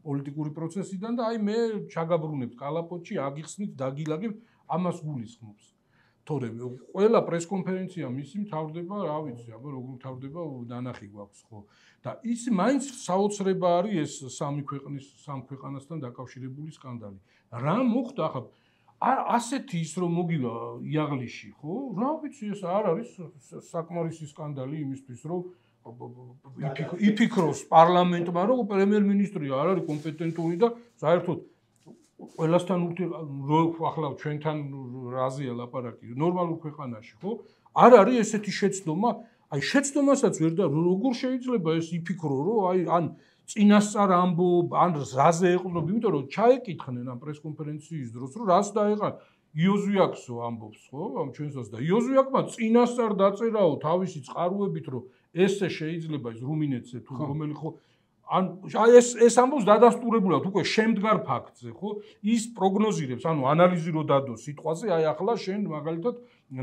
პოლიტიკური პროცესიდან და აი მე ჩაგაბრუნებ კალაპოტში, აგიხსნით, დაგილაგებ, ამას გულისხმობს. თორე ყველა პრესკონფერენცია მისი მთავრდება, რა ვიცი, აბა როგორ მთავრდება, დანახი გვაქვს, ხო. და ის მაინც საოცრება არის ეს სამ ქვეყანასთან დაკავშირებული სკანდალი. რა მოხდა ახლა? ასეთი ის რომ მოგივა იაღლიში, ხო? რა ვიცი, ეს არ არის საკმარისი სკანდალი იმისთვის, რომ იფიქროს პარლამენტმა, რომ პრემიერ-მინისტრი არ არის კომპეტენტური და საერთოდ ყველასთან ახლა ჩვენთან რაზეა ლაპარაკი ნორმალურ ქვეყანაში, ხო? არ არის ესეთი შეცდომა, აი შეცდომასაც ვერ და როგორ შეიძლება ეს იფიქრო, რომ აი ან წინასწარ ამბობ, ან რაზე ეყრდნობ, იმიტომ რომ ჩაეკითხნენ ამ პრესკონფერენციის დროს, რომ რას დაეყარ იოზვიაკსო ამბობს, ხო? ამ ჩვენსაც და იოზვიაკმა წინასწარ დაწერაო თავისი წყაროებით, რომ ესე შეიძლება ის რუმინეთზე თუ რომელი ხო ან ეს ამბობს დადასტურებულად უკვე შემდგარ ფაქტზე, ხო? ის პროგნოზირებს, ანუ ანალიზი რო დადო სიტყვაზე, აი ახლა შენ მაგალითად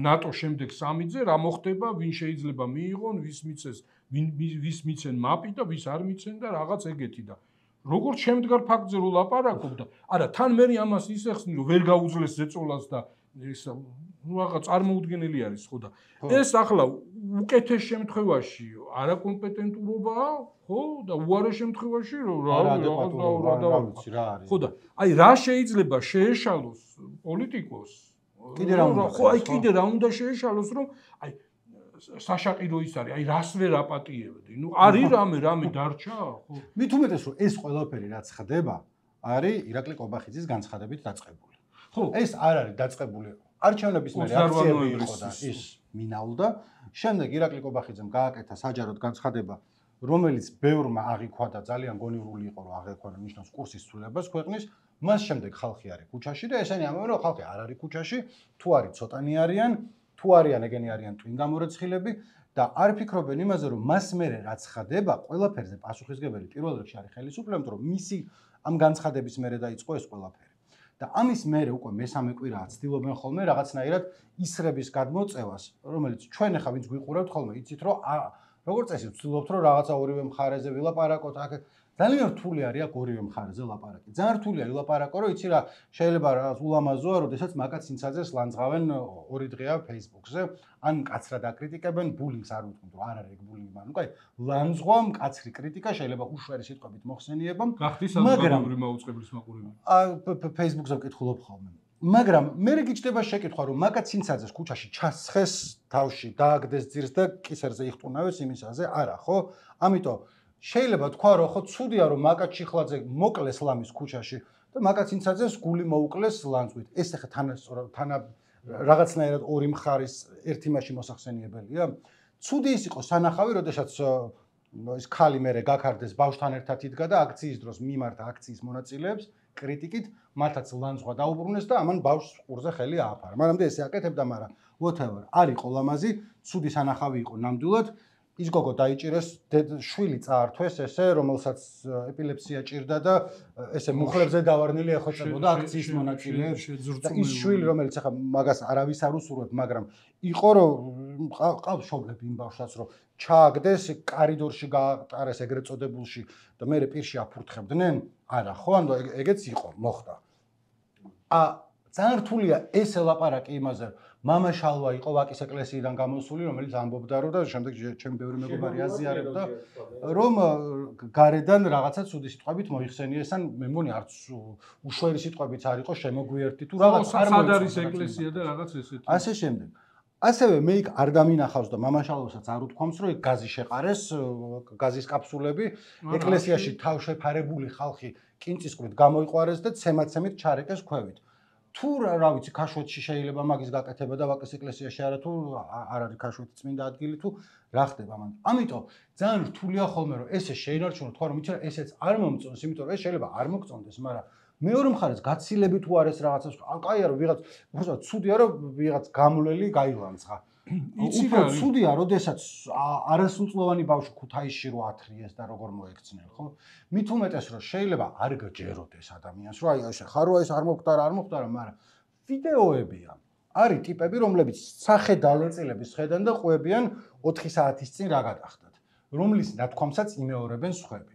ნატო შემდეგ 3-ზე რა მოხდება, ვინ შეიძლება მიიღონ, ვის მიცეს, ვის მიცენ მაპი და ვის არ მიცენ და რაღაც ეგეთი და როგორც შემდგარ ფაქტზე რო ლაპარაკობ და არა, თან მე ამას ისეხსნი, რომ ვერ გაუძლეს ზეწოლას და ეს ну რაღაც წარმოუდგენელი არის, ხო და ეს ახლა უკეთეს შემთხვევაში არაკომპეტენტურობაა, ხო და უარეს შემთხვევაში რა ხო და აი რა შეიძლება შეეშალოს პოლიტიკოს კიდე რა უნდა ხო აი კიდე რა უნდა შეეშალოს რომ აი საშაყირო ის არის აი რას ვერ აპატიებდი ну არის რამე დარჩა ხო მით უმეტეს რომ ეს ყველაფერი რაც ხდება არის ირაკლი კობახიძის განცხადებით დაწყებული ხო ეს არ არის დაწყებული არჩევნების მერე აქციები იყო და ის მინაულდა შემდეგ ირაკლი კობახიძემ გააკეთა საჯაროდ განცხადება რომელიც ბევრმა აღიქვა და ძალიან გონივრული იყო რომ აღიქვა ნიშნავს კურსის ცვლილებას ქვეყნის მას შემდეგ ხალხი არის ქუჩაში და ესენი ამბობენ რომ ხალხი არ არის ქუჩაში თუ არის ცოტანი არიან თუ არიან ეგენი არიან twin გამორეცხილები და არ ფიქრობენ იმაზე რომ მას მერე რაც ხდება ყველაფერზე პასუხისგებელი პირველ რიგში არის ხელისუფლება იმიტომ რომ მისი ამ განცხადების მერე დაიწყო ეს ყველაფერი და ამის მერე უკვე მესამე კვირაა ცდილობენ ხოლმე რაღაცნაირად ისრების გადმოწევას რომელიც ჩვენ ახლა ვინც გვიყურებთ ხოლმე იცით რომ როგორც წესი ვცდილობთ რომ რაღაცა ორივე მხარეზე ვილაპარაკოთ, აქ ძალიან რთული არის აქ ორივე მხარეზე ლაპარაკი. ძალიან რთულია ვილაპარაკო, რომ იცი რა, შეიძლება რაღაც ულამაზოა, როდესაც მაკაც ინცაძეს ლანძღავენ 2 დღეა Facebook-ზე, ან კაცრად აკრიტიკებენ, ბულინგს არ ვიტყვით, რომ არ არის ბულინგი, მაგრამ კაი, ლანძღვა, მკაცრი კრიტიკა შეიძლება უშვერი სიტყვებით მოხსენიება, მაგრამ მაუწყებლის მაყურებელი. Facebook-ზე ვკითხულობ ხოლმე. მაგრამ მე გიჩნდება შეკითხვა, რომ მაკაც ინცაძეს ქუჩაში ჩასხეს თავში, დააგდეს ძირს და კისერზე იხტუნავეს იმისაზე, არა, ხო? ამიტომ შეიძლება თქვა, რომ ხო ცუდია, რომ მაკაც ჩიხლაძე მოკლეს ლამის ქუჩაში და მაკაც ინცაძეს გული მოუკლეს ლანძღვით. ეს ახლა თანა რაღაცნაირად ორი მხარის ერთი მასში მოსახსენიებელია. ცუდი ის იყო სანახავი, როდესაც ის ქალი მერე გაქარდეს ბავშვთან ერთად იდგა და აქციის დროს მიმართა აქციის მონაწილეებს კრიტიკით, მათაც ლანძღვა დაუბრუნეს და ამან ბავშვს ყურზე ხელი ააფარა. მანამდე ესე აკეთებდა, მაგრამ whatever, არ იყო ლამაზი, ცუდი სანახავი იყო ნამდვილად. ის გოგო დაიჭირეს, შვილი წაართვეს ესე, რომელსაც ეპილეფსია ჭირდა და ესე მუხლებზე დავარნილი ეხვეწებოდა აქციის მონაწილეებს. და ის შვილი, რომელიც ახლა მაგას არავის არ უსურვებ, მაგრამ იყო რომ ყავს შობლები იმ ბავშვსაც, რომ ჩააგდეს კარიდორში გაატარეს ეგრეთ წოდებულში და მე პირში აფურთხებდნენ. არა, ხო, ანუ ეგეც იყო, მოხდა. ძალიან რთულია ეს ელაპარაკი იმაზე, მამა შალვა იყო ვაკის ეკლესიიდან გამოსული, რომელიც ამბობდა რომ და შემდეგ ჩემი ბევრი მეგობარი აზიარებდა, რომ გარედან რაღაცა ცუდი სიტყვებით მოიხსენიეს, ან მე მგონი არც უშვერი სიტყვებიც არ იყო შემოგვიერთი თუ რაღაც არ მოიწონს ეკლესია და რაღაც ესეთი. ასე შემდეგ. ასევე მე იქ არ დამინახავს და მამა შალვასაც არ უთქვამს, რომ გაზი შეყარეს, გაზის კაფსულები, ეკლესიაში თავშეფარებული ხალხი კინწისყრით გამოიყვარეს და ცემაცემით ჩარეკეს ქვევით. თუ რა ვიცი ქაშვეთში შეიძლება მაგის გაკეთება და ვაკის ეკლესიაში არა თუ არ არის ქაშვეთი წმინდა ადგილი თუ რა ხდება მან. ამიტომ ძალიან რთულია ხოლმე რომ ესე შეინარჩუნო თქვა რომ იცი ესეც არ მომწონს, იმიტომ რომ ეს შეიძლება არ მოგწონდეს, მაგრამ მეორე მხარეს გაცილები თუ არის რაღაცას, კაია რომ ვიღაც უბრალოდ ცუდია რომ ვიღაც გამვლელი გაილანძღა. იცი რა ცუდია, როდესაც არასრულწლოვანი ბავშვი ქუთაისში რო ათრიეს და როგორ მოექცნენ, ხო? მით უმეტეს რომ შეიძლება არ გჯეროდეს ადამიანს, რომ აი ესე ხარვა ეს არ მოხდა, მაგრამ ვიდეოებია. არის ტიპები, რომლებიც სახე დალეწილების ხედან და ყვებიან 4 საათის წინ რა გადახდათ, რომლის ნათქვამსაც იმეორებენ სხვები.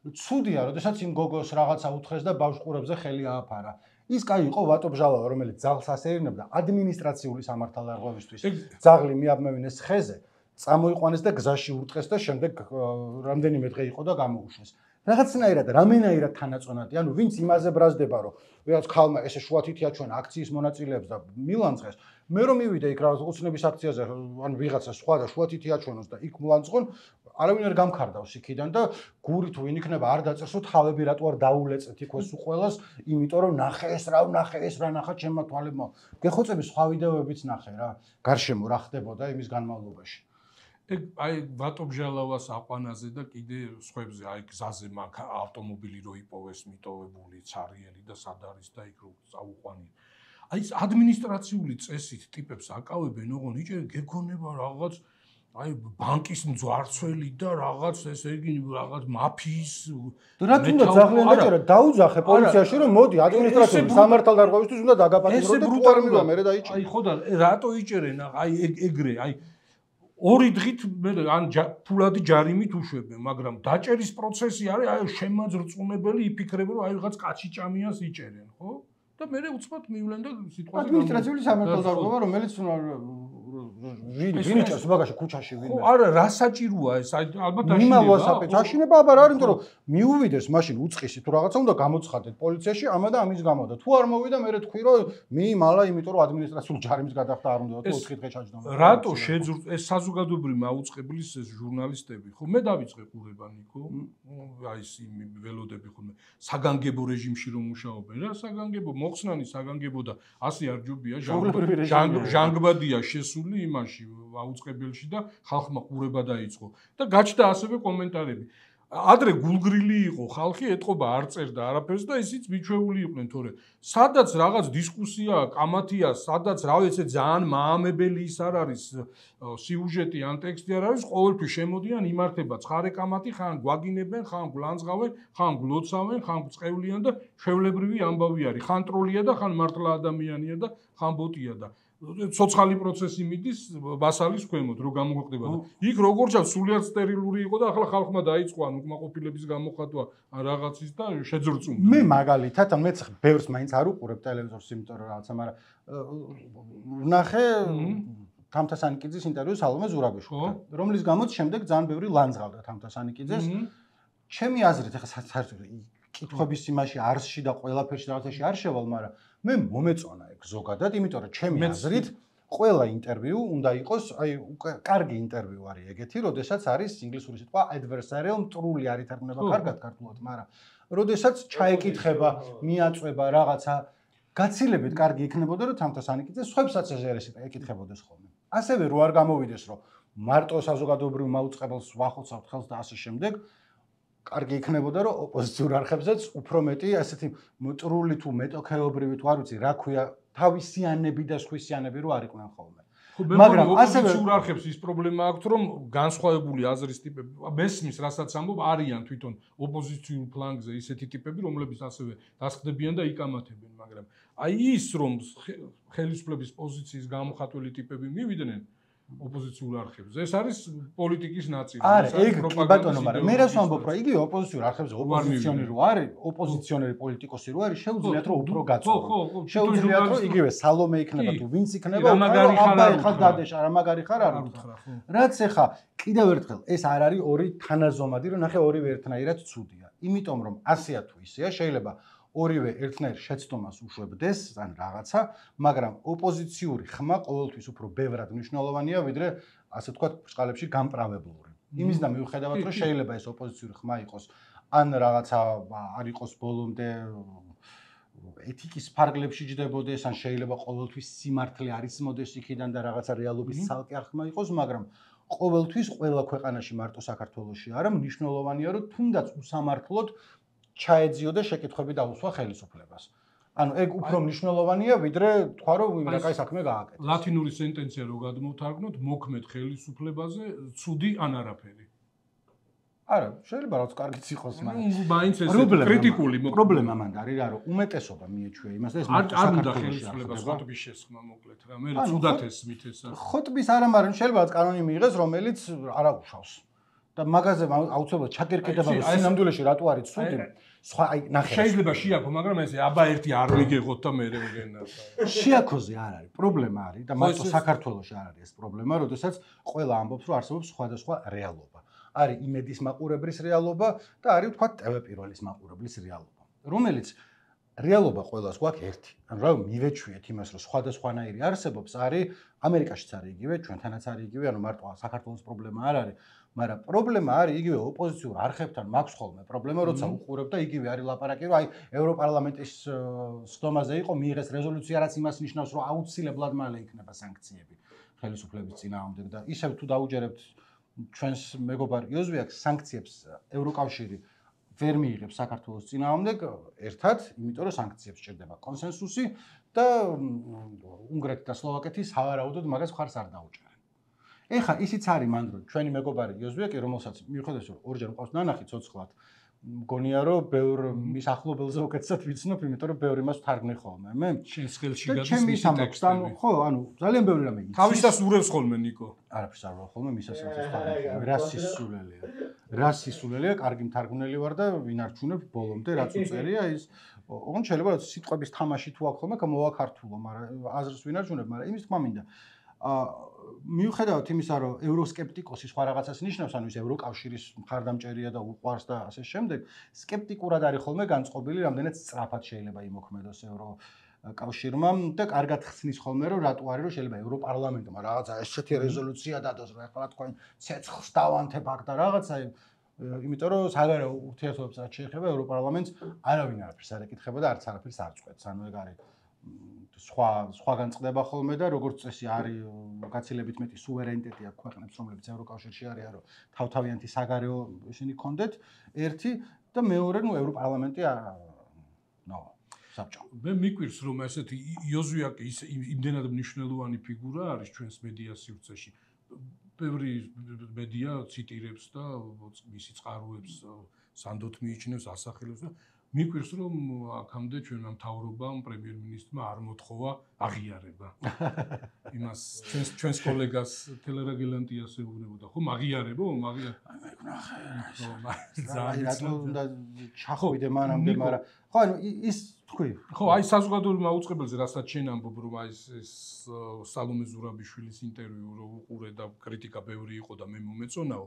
ცუდია, როდესაც იმ გოგოს რაღაცა უთხრეს და ბავშვყურებზე ხელი ააფარა. ის კაი იყო ვატო ბჟალავა, რომელიც ძაღლს ასეირნებდა ადმინისტრაციული სამართალდარღვევისთვის. ძაღლი მიაბმევინეს ხეზე, წამოიყვანეს და გზაში ურტყეს და შემდეგ რამდენიმე დღე იყო და გამოუშვეს. რაღაცნაირად, რამენაირად თანაწონადი, ანუ ვინც იმაზე ბრაზდება, რომ ვიღაც ქალმა ესე შუათით იაჩვენა აქციის მონაწილეებს და მილანძღეს, მე რომ მივიდე იქ რაღაც უცნების აქციაზე, ანუ ვიღაცა სხვა და შუათით იაჩვენოს და იქ მილანძღონ, არავინ არ გამქარდავს იქიდან და გური თუ ვინ იქნება არ დაწერსო თავები რატო არ დაულეწეთ იქვეს უყველას, იმიტომ რომ ნახე ეს რა ნახა ჩემმა თვალებმა. გეხოცები სხვა ვიდეოებიც ნახე რა, გარშემო რა ხდებოდა იმის განმავლობაში. ეგ აი ვატო ბჟალავას აყვანაზე და კიდე სხვებზე, აი გზაზე მაგ ავტომობილი რო იპოვეს მიტოვებული ცარიელი და სად არის და იქ რო წაუყვანია. აი ეს ადმინისტრაციული წესით ტიპებს აკავებენ, ოღონ იჭერენ გეგონება რაღაც აი ბანკის მძვარცველი და რაღაც ესე იგი რაღაც მაფიის რა თუნდაც ძალიან დაჭერა დაუძახე პოლიციაში რომ მოდი ადმინისტრაციული სამართალდარღვევისთვის უნდა დაგაპატიმრო და თუ არ მივა მე დაიჭირე. აი ხო და რატო იჭერენ აი ეგრე აი 2 დღით მე ან ფულადი ჯარიმით უშვებენ, მაგრამ დაჭერის პროცესი არის აი შემაძრწუნებელი იფიქრებენ რომ აი რაღაც კაცი ჭამიას იჭერენ, ხო? და მე უცბად მივლენ და სიტყვაზე ადმინისტრაციული სამართალდარღვევა რომელიც ვინ იჭერს მაგაში ქუჩაში ვინ? არა, რა საჭიროა ეს? ალბათ აშინება. მიმავა საფეთო. აშინება აბა რა არის, იმიტომ რომ მიუვიდეს მაშინ უწყისი თუ რაღაცა უნდა გამოცხადეთ პოლიციაში, ამა და ამის გამო და თუ არ მოვიდა მე თქვი რომ მიიმალა, იმიტომ რომ ადმინისტრაციული ჯარიმის გადახდა არ უნდა და 4 დღე ჩაჯდომა. რატო შეძურთ ეს საზოგადოებრივი მაუწყებლის ეს ჟურნალისტები, ხო? მე დავიწყე ყურება ნიკო. აი ეს ველოდები ხოლმე საგანგებო რეჟიმში რომ მუშაობენ რა, საგანგებო მოხსნანი საგანგებო და ასე არ ჯობია ჟანგბადია შესული იმაში აუწყებელში და ხალხმა ყურება დაიწყო და გაჩნდა ასევე კომენტარები. ადრე გულგრილი იყო ხალხი, ეთყობა არ წერდა არაფერს და ისიც მიჩვეული იყვნენ, თორე სადაც რაღაც დისკუსია, კამათია, სადაც რა ვიცი ძალიან მაამებელი ის არ არის სიუჟეტი ან ტექსტი არ არის, ყოველთვის შემოდიან იმართება ცხარე კამათი, ხან გვაგინებენ, ხან გლანძღავენ, ხან გლოცავენ, ხან წყევლიან და ჩვეულებრივი ამბავი არის. ხან ტროლია და ხან მართლა ადამიანია და ხან ბოტია და ცოცხალი პროცესი მიდის ბასალის ქვემოთ, რო გამოხდება და იქ როგორ ჩანს სულიად სტერილური იყო და ახლა ხალხმა დაიწყო ან უკმაყოფილების გამოხატვა რაღაცის და შეძრწუნდა. მე მაგალითად ან მეც ბევრს მაინც არ უყურებ ტელევიზორს, იმიტომ რომ რაღაცა, მაგრამ ვნახე თამთასანიკიძის ინტერვიუს სალომე ზურაბიშვილთან, რომლის გამოც შემდეგ ძალიან ბევრი ლანძღავდა თამთასანიკიძეს. ჩემი აზრით, ახლა საერთოდ კითხვების იმაში არსში და ყველაფერში რაღაცაში არ შევალ, მაგრამ მე მომეწონა ეგ ზოგადად, იმიტომ რომ ჩემი აზრით ყველა ინტერვიუ უნდა იყოს, აი, კარგი ინტერვიუ არის ეგეთი, როდესაც არის ინგლისური სიტყვა adversarial, მტრული არ ითარგმნება კარგად ქართულად, მაგრამ როდესაც ჩაეკითხება, მიაწვება რაღაცა, გაცილებით კარგი იქნებოდა, რომ თამთასანიკიძე სხვებსაც ეკითხებოდეს ხოლმე. ასევე რო არ გამოვიდეს, რომ მარტო საზოგადოებრივ მაუწყებელს ვახოცავთ ხელს და ასე შემდეგ, კარგი იქნებოდა, რომ ოპოზიციურ არხებზეც უფრო მეტი ასეთი მტრული თუ მეტოქეობრივი თუ არ ვიცი, რა ქვია, თავისიანები და სხვისიანები რო არ იყვნენ ხოლმე. მაგრამ ოპოზიციურ არხებს ის პრობლემა აქვს, რომ განსხვავებული აზრის ტიპები, მესმის, რასაც ამბობ, არიან თვითონ ოპოზიციურ ფლანგზე ისეთი ტიპები, რომლებიც ასევე დასხდებიან და იკამათებენ, მაგრამ აი ის, რომ ხელისუფლების პოზიციის გამოხატველი ტიპები მივიდნენ ოპოზიციურ არხებზე. ეს არის პოლიტიკის ნაწილი. არა, ეგ ბატონო, მაგრამ მე რას ვამბობ, რომ იგივე ოპოზიციურ არხებზე ოპოზიციონერი რო არის, ოპოზიციონერი პოლიტიკოსი რო არის, შეუძლიათ რომ უფრო გაწოვო. შეუძლიათ რომ იგივე სალომე იქნება თუ ვინც იქნება, ხალხად დადეშა, რა მაგარი ხარ არ უთხრა. რაც ეხა კიდევ ერთხელ ეს არ არის ორი თანაზომადი, რომ ნახე ორივე ერთნაირად ცუდია. იმიტომ რომ ასეა თუ ისეა, შეიძლება ორივე ერთნაირ შეცდომას უშვებდეს, ან რაღაცა, მაგრამ ოპოზიციური ხმა ყოველთვის უფრო ბევრად მნიშვნელოვანია, ვიდრე ასე ვთქვათ, ბრწყალებში გამправებლური. იმის და მიუხედავად, რომ შეიძლება ეს ოპოზიციური ხმა იყოს, ან რაღაცა არ იყოს ბოლომდე ეთიკის ფარგლებში ჯდებოდეს, ან შეიძლება ყოველთვის სიმართლე არ ისმოდეს იქიდან და რაღაცა რეალობის ცალკე ხმა იყოს, მაგრამ ყოველთვის ყველა ქვეყანაში მარტო საქართველოში არა, მნიშვნელოვანია, რომ თუნდაც უსამართლოდ ჩაეძიო და შეკითხვები დაუსვა ხელისუფლებას. ანუ ეგ უფრო მნიშვნელოვანია, ვიდრე თქვა რომ ვინ რა კაი საქმე გააკეთა. ლათინური სენტენცია რო გადმოვთარგმნოთ, მოქმედ ხელისუფლებაზე ცუდი ან არაფერი. არა, შეიძლება რაც კარგიც იყოს, მაგრამ მაინც ეს კრიტიკული პრობლემა მანდ არის რა, რომ უმეტესობა მიეჩვია იმას და ეს არ უნდა ხელისუფლებას ხოტბის შესხმა მოკლედ რა, მე ცუდად ესმით ეს. ხოტბის არა, მაგრამ შეიძლება რაც კანონი მიიღეს, რომელიც არ აღუშავს. და მაგაზე აუცილებლად ჩაკერკედება სინამდვილეში რატო არის ცუდი? სხვა აი ნახე. შეიძლება შეაქო, მაგრამ ესე აბა ერთი არ მიგეღოთ და მე ვგენა. შეაქოზე არ არის, პრობლემა არის და მარტო საქართველოში არ არის ეს პრობლემა, როდესაც ყველა ამბობს, რომ არსებობს სხვადასხვა რეალობა. არის იმედის მაყურებლის რეალობა და არის თქვა ტევ-პირველის მაყურებლის რეალობა, რომელიც რეალობა ყველას გვაქვს ერთი. ანუ რა მივეჩვიეთ იმას, რომ სხვადასხვანაირი არსებობს, არის ამერიკაშიც არის იგივე, ჩვენთანაც არის იგივე, ანუ მარტო საქართველოს პრობლემა არ არის. მაგრამ პრობლემა არის იგივე ოპოზიციურ არხებთან მაქვს ხოლმე პრობლემა, როცა უყურებ და იგივე არის ლაპარაკი, რომ აი ევროპარლამენტის სხდომაზე იყო მიიღეს რეზოლუცია, რაც იმას ნიშნავს, რომ აუცილებლად მალე იქნება სანქციები ხელისუფლების წინააღმდეგ და ისევ თუ დაუჯერებთ ჩვენს მეგობარ იოზვიაკს სანქციებს ევროკავშირი ვერ მიიღებს საქართველოს წინააღმდეგ ერთად, იმიტომ რომ სანქციებს სჭირდება კონსენსუსი და უნგრეთი და სლოვაკეთი სავარაუდოდ მაგას მხარს არ დაუჭერენ. ეხა ისიც არის მანდ რომ ჩვენი მეგობარი იოზვიაკი, რომელსაც მიუხედავად რომ ორჯერ მყავს ნანახი ცოცხლად, მგონია რომ ბევრ მის ახლობელზე უკეთესად ვიცნობ, იმიტომ რომ ბევრი მას ვთარგმნი ხოლმე. მე შენს ხელში გადის მისი ტექსტი. ხო, ანუ ძალიან ბევრი რამე იცის. თავისას ურევს ხოლმე ნიკო. არაფერს არ ვარ ხოლმე, მისასაც ვთქვი. რა სისულელია. რა სისულელია, კარგი მთარგმნელი ვარ და ვინ არჩუნებ ბოლომდე რაც უწერია ის. ოღონდ შეიძლება რომ სიტყვების თამაში თუ აქვს ხოლმე, მოვაქართულო, მაგრამ აზრს ვინ არჩუნებ, მაგრამ იმის თქმა მინდა. მიუხედავად იმისა, რომ ევროსკეპტიკოსი სხვა რაღაცას ნიშნავს, ანუ ის ევროკავშირის მხარდამჭერია და უყვარს და ასე შემდეგ, სკეპტიკურად არის ხოლმე განწყობილი, რამდენიც სწრაფად შეიძლება იმოქმედოს ევროკავშირმა და კარგად ხსნის ხოლმე, რომ რატო არის, რომ შეიძლება ევროპარლამენტმა რაღაცა ესეთი რეზოლუცია დადოს, რომ ახლა თქვენ ცეცხლს დავანთებ აქ და რაღაცა, იმიტომ რომ საგარეო ურთიერთობებს რაც შეეხება ევროპარლამენტს, არავინ არაფერს არ ეკითხება და არც არაფერს არ წყვეტს, ანუ ეგ არის სხვაგან წყდება ხოლმე და როგორც წესი არის გაცილებით მეტი სუვერენიტეტი აქვს ქვეყნებს, რომლებიც ევროკავშირში არიან, რომ თავთავიანთი საგარეო ისინი კონდეთ ერთი და მეორე, ნუ ევროპარლამენტი საბჭო. მე მიკვირს, რომ ესეთი იოზვიაკი იმდენად მნიშვნელოვანი ფიგურა არის ჩვენს მედია სივრცეში. ბევრი მედია ციტირებს და მისი წყაროებს სანდოთ მიიჩნევს, ასახელებს და მიკვირს რომ აქამდე ჩვენმა მთავრობამ პრემიერ-მინისტრმა არ მოთხოვა აღიარება. იმას ჩვენს კოლეგას თელერაგელანტიას ეუბნებოდა, ხო, აღიარებო, რატო უნდა ჩახვიდე მანამდე, მაგრამ ხო, ანუ ის თქვი. ხო, აი საზოგადოებრივ მაუწყებელზე რასაც შენ ამბობ, რომ აი ეს სალომე ზურაბიშვილის ინტერვიუ რო უყურე და კრიტიკა ბევრი იყო და მე მომეწონაო.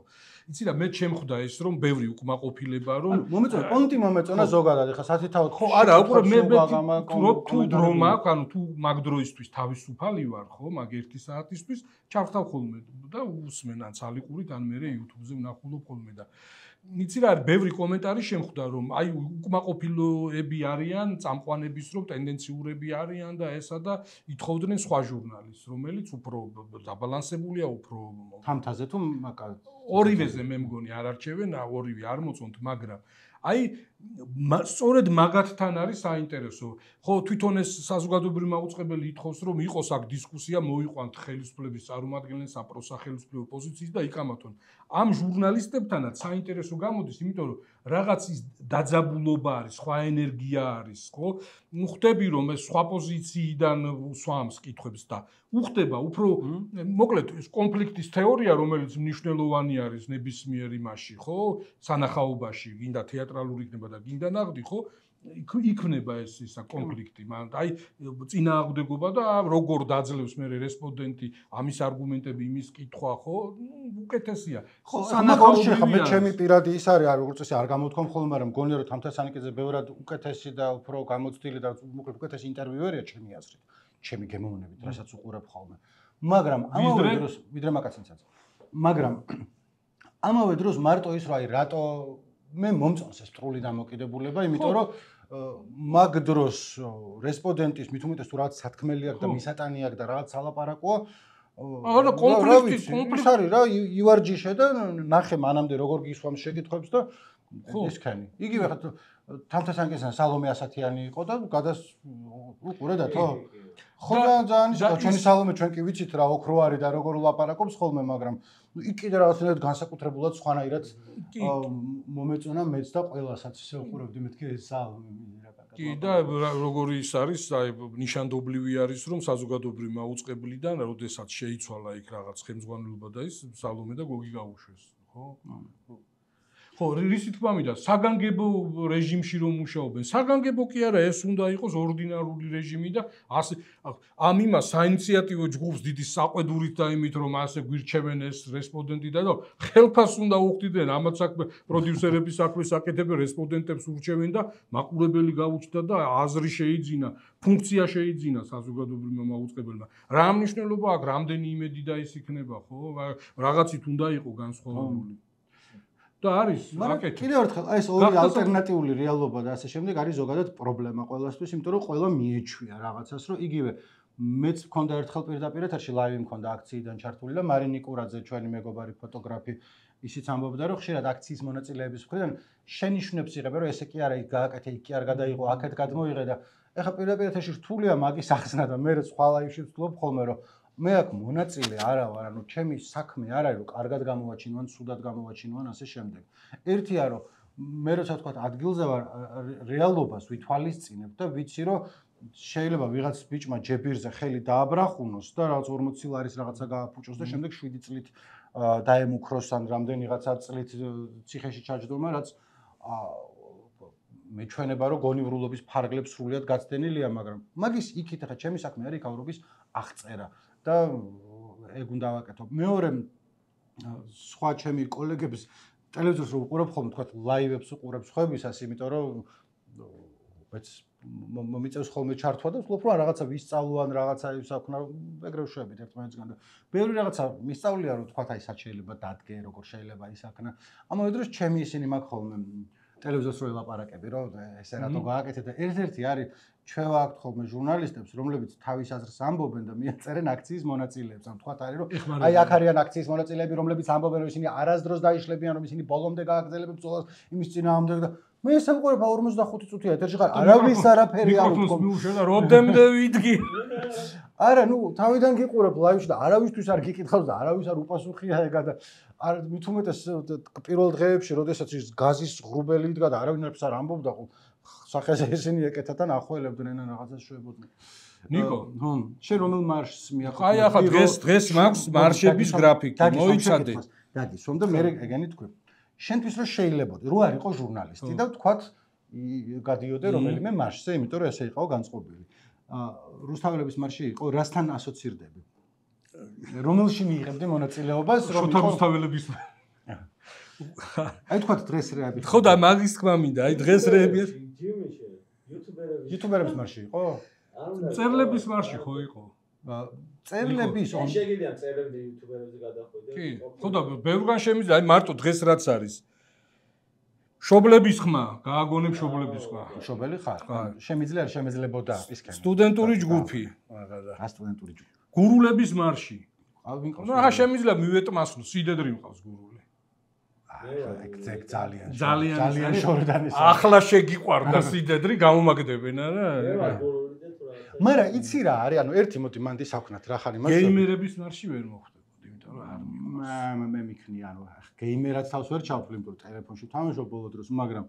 იცი რა, მე ჩემხვდა ეს რომ ბევრი უკმაყოფილება რომ მომეწონა, პონტი მომეწონა ზოგადად, ეხლა სათითაოდ ხო, არა, უყურე მე თუ დრო მაქვს, ანუ თუ მაგ დროისთვის თავისუფალი ვარ, ხო, მაგ 1 საათისთვის ჩავხთავ ხოლმე და უსმენ ან ცალიყურით ან მე YouTube-ზე ვნახულობ ხოლმე და იცი რა, ბევრი კომენტარი შემხვდა რომ აი უკმაყოფილოები არიან, წამყვანების რომ ტენდენციურები არიან და ესა და ითხოვდნენ სხვა ჟურნალისტს, რომელიც უფრო დაბალანსებულია, უფრო თამთაზე თუ ორივეზე მე მგონი არ არჩევენ, ორივე არ მოწონთ, მაგრამ აი სწორედ მაგათთან არის საინტერესო. ხო, თვითონ ეს საზოგადოებრივი მაუწყებელი ითხოვს, რომ იყოს აქ დისკუსია, მოიყვანთ ხელისუფლების წარმომადგენლებს, საპროსახელისუფლებო პოზიციის და იკამათონ. ამ ჟურნალისტებთანაც საინტერესო გამოდის, იმიტომ რომ რაღაცის დაძაბულობა არის, სხვა ენერგია არის, ხო? ხვდები რომ ეს სხვა პოზიციიდან სვამს კითხვებს და უხდება უფრო მოკლედ ეს კონფლიქტის თეორია, რომელიც მნიშვნელოვანი არის ნებისმიერ იმაში, ხო? სანახაობაში, გინდა თეატრალური იქნება და გინდა ნაღდი, ხო? იქნება ეს ისა კონფლიქტი, მაგრამ აი წინააღმდეგობა და როგორ დაძლევს მე რესპონდენტი ამის არგუმენტები, იმის კითხვა, ხო? უკეთესია. ხო, სანახაობაში ხა მე ჩემი პირადი ის არის, როგორც წესი არ გამოთქვამ ხოლმე, მაგრამ მგონია რომ თამთასანიკეზე ბევრად უკეთესი და უფრო გამოცდილი და მოკლედ უკეთესი ინტერვიუერია ჩემი აზრით, ჩემი გემოვნებით, რასაც უყურებ ხოლმე. მაგრამ ამავე დროს ვიდრე მაკაცინცაც. მაგრამ ამავე დროს მარტო ის რა აი რატო მე მომწონს ეს სტრული დამოკიდებულება, იმიტომ რომ მაგ დროს რესპონდენტის მით უმეტეს თუ რაღაც სათქმელი აქვს და მისატანი აქვს და რაღაც ალაპარაკოა არა კონფლიქტი არის რა ივარჯიშე და ნახე მანამდე როგორ გისვამს შეკითხვებს და ისქენი იგივე ხა თამთასანკესთან სალომე ასათიანი იყო და უყურე და თო ხო ძალიან ის ჩვენი სალომე ჩვენ კი ვიცით რა ოქრო არის და როგორ ვლაპარაკობს ხოლმე მაგრამ იქ კიდე რაღაცნაირად განსაკუთრებულად სხვანაირად მომეწონა მეც და ყველასაც ისე უყურებდი მეთქი ეს სალომე კი და როგორი ის არის აი ნიშანდობლივი არის რომ საზოგადოებრივი მაუწყებლიდან როდესაც შეიცვალა იქ რაღაც ხელმძღვანელობა და ის სალომე და გოგი გაუშვეს ხო ხო, რისი თქმა მინდა, საგანგებო რეჟიმში რომ მუშაობენ. საგანგებო კი არა, ეს უნდა იყოს ორდინარული რეჟიმი და ასე ამ იმას საინიციატივო ჯგუფს დიდი საყვედურით და იმით რომ ასე გვირჩევენ ეს რესპონდენტი და ხელფას უნდა უხდიდნენ ამათ საქმე პროდიუსერების საქმეს აკეთებენ რესპონდენტებს ურჩევენ და მაყურებელი გაუჩნდა და აზრი შეიძინა, ფუნქცია შეიძინა საზოგადოებრივმა მაუწყებელმა. რა მნიშვნელობა აქვს, რამდენი იმედი და ის იქნება, ხო? რაღაცით უნდა იყოს განსხვავებული. და არის აკეთე. კიდევ ერთხელ აი ეს ორი ალტერნატიული რეალობა და ასე შემდეგ არის ზოგადად პრობლემა ყველასთვის, იმიტომ რომ ყველა მიეჩვია რაღაცას, რომ იგივე მეც მქონდა ერთხელ პირდაპირ ეთერში ლაივი მქონდა აქციიდან ჩართული და მარინი კურაძე ჩვენი მეგობარი ფოტოგრაფი ისიც ამბობდა, რომ ხშირად აქციის მონაწილეების მხრიდან შენიშვნებს იღებენ, რომ ესე კი არა იქ გააკეთე, იქ კი არ გადაიღო, აქეთ გადმოიღე და ეხლა პირდაპირ ეთერში რთულია მაგის ახსნა და მე სხვა ლაივში ვთვლობ ხოლმე რომ მე აქ მონაწილე არა ვარ, ანუ ჩემი საქმე არ არის რომ კარგად გამოვაჩინვან, სუდად გამოვაჩინვან, ასე შემდეგ. ერთია რომ მე როცა თქვა ადგილზე ვარ, რეალობას ვითვალისწინებ და ვიცი რომ შეიძლება ვიღაც ბიჭმა ჯებირზე ხელი დააბრახუნოს და რაღაც 40 ლარის რაღაცა გააფუჭოს და შემდეგ 7 წლით დაემუქროს ან რამდენიღაცა წლით ციხეში ჩაჯდომა, რაც მეჩვენება რომ გონივრულობის ფარგლებს სრულიად გაცდენილია, მაგრამ მაგის იქით ახლა ჩემი საქმე არის კავრობის აღწერა. და ეგ უნდა ვაკეთო. მეორე სხვა ჩემი კოლეგების ტელევიზორს რო უყურებ ხოლმე, თქვა ლაივებს უყურებ სხვებისას, იმიტომ რომ მეც მომიწევს ხოლმე ჩართვა და ვთქვი რომ რაღაცა ვისწავლო ან რაღაცა ისაქნა, ეგრევე ვშვებით ერთმანეთსგან და ბევრი რაღაცა მისწავლია რომ თქვა აი სად შეიძლება დადგე, როგორ შეიძლება ისაქნა. ამავე დროს ჩემი ისინი მაქვს ხოლმე ტელევიზორს რო ელაპარაკები, რომ ესე რატო გააკეთე და ერთ-ერთი არის ჩვევა აქვთ ხოლმე ჟურნალისტებს, რომლებიც თავის აზრს ამბობენ და მიაწერენ აქციის მონაწილეებს. ან თქვათ არის რომ აი აქ არიან აქციის მონაწილეები, რომლებიც ამბობენ რომ ისინი არასდროს დაიშლებიან, რომ ისინი ბოლომდე გააგრძელებენ ბრძოლას იმის წინააღმდეგ და მე ესე ვყურებ 45 წუთია ეთერში ხარ, არავის არაფერი არ ვთქვა. მიუშელა რომდემდე ვიდგი. არა, ნუ თავიდან გიყურებ ლაივში და არავისთვის არ გიკითხავს და არავის არ უპასუხია ეგა და არ მით უმეტეს პირველ დღეებში, როდესაც ის გაზის ღრუბელი იდგა და არავინ არაფერს არ ამბობდა, სახეზე ისინი ეკეთათან ახველებდნენ ან რაღაცას შვებოდნენ. ნიკო, შენ რომელ მარშს მიახო? აი ახლა დღეს მაქვს მარშების გრაფიკი, მოიცადე. დაგისვამ და მე ეგენი თქვი. შენთვის რომ შეიძლებოდა, რო არ იყო ჟურნალისტი და ვთქვათ გადიოდე რომელიმე მარშზე, იმიტომ რომ ესე იყო განწყობილი. რუსთაველების მარში იყო, რასთან ასოცირდები? რომელში მიიღებდი მონაწილეობას, რომ შოთა რუსთაველების აი თქვათ დღეს რეები. ხო და მაგის თქმა მინდა, აი დღეს რეები იუთუბერების მარში იყო? წერლების მარში ხო იყო? წერლების ან შეგიძლია წერლები იუთუბერებზე გადახვიდე? კი, ხო და ბევრგან შემიძლია, აი მარტო დღეს რაც არის. შობლების ხმა, გააგონებ შობლების ხმა. შობელი ხარ? შემიძლია არ შემეძლებოდა ისქენ. სტუდენტური ჯგუფი. რა სტუდენტური ჯგუფი? გურულების მარში. ავინკოს. რა შემიძლია მივეტმასნო, სიდედრი მყავს გურული. ეგ ძალიან ძალიან შორდანი. ახლა შეგიყვარდა სიდედრი, გამომაგდებენ არა? მაგრამ იცი რა არის, ანუ ერთი მოდი მანდი საქმნათ რა ხარ იმას. გეიმერების მარში ვერ მოხვდებოდი, იმიტომ რომ არ მიყვარს. მე მიქნი, ანუ გეიმერად თავს ვერ ჩავთვლი, იმიტომ რომ ტელეფონში თამაშობ ბოლო დროს, მაგრამ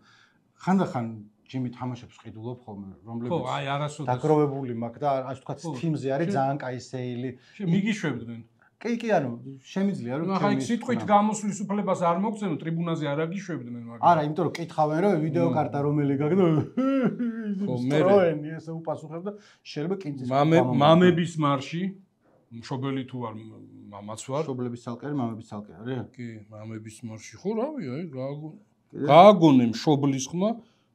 ხანდახან ჯიმი თამაშებს ყიდულობ ხოლმე, რომლებიც ხო, აი არასოდეს დაგროვებული მაქვს და ასე ვთქვათ, Steam-ზე არის ძალიან კაი სეილი. მიგიშვებდნენ. კი, ანუ შემიძლია რომ ახლა იქ სიტყვით გამოსვლის უფლებას არ მოგცემ, ტრიბუნაზე არ აგიშვებდნენ, მაგრამ არა, იმიტომ რომ კითხავენ რომ ვიდეო კარტა რომელი გაგდა ხო მე ესე უპასუხებ და შეიძლება კინძის მამების მარში მშობელი თუ არ მამაც ვარ მშობლების ცალკე მამების ცალკე არის კი მამების მარში ხო რავი აი გააგონე მშობლის ხმა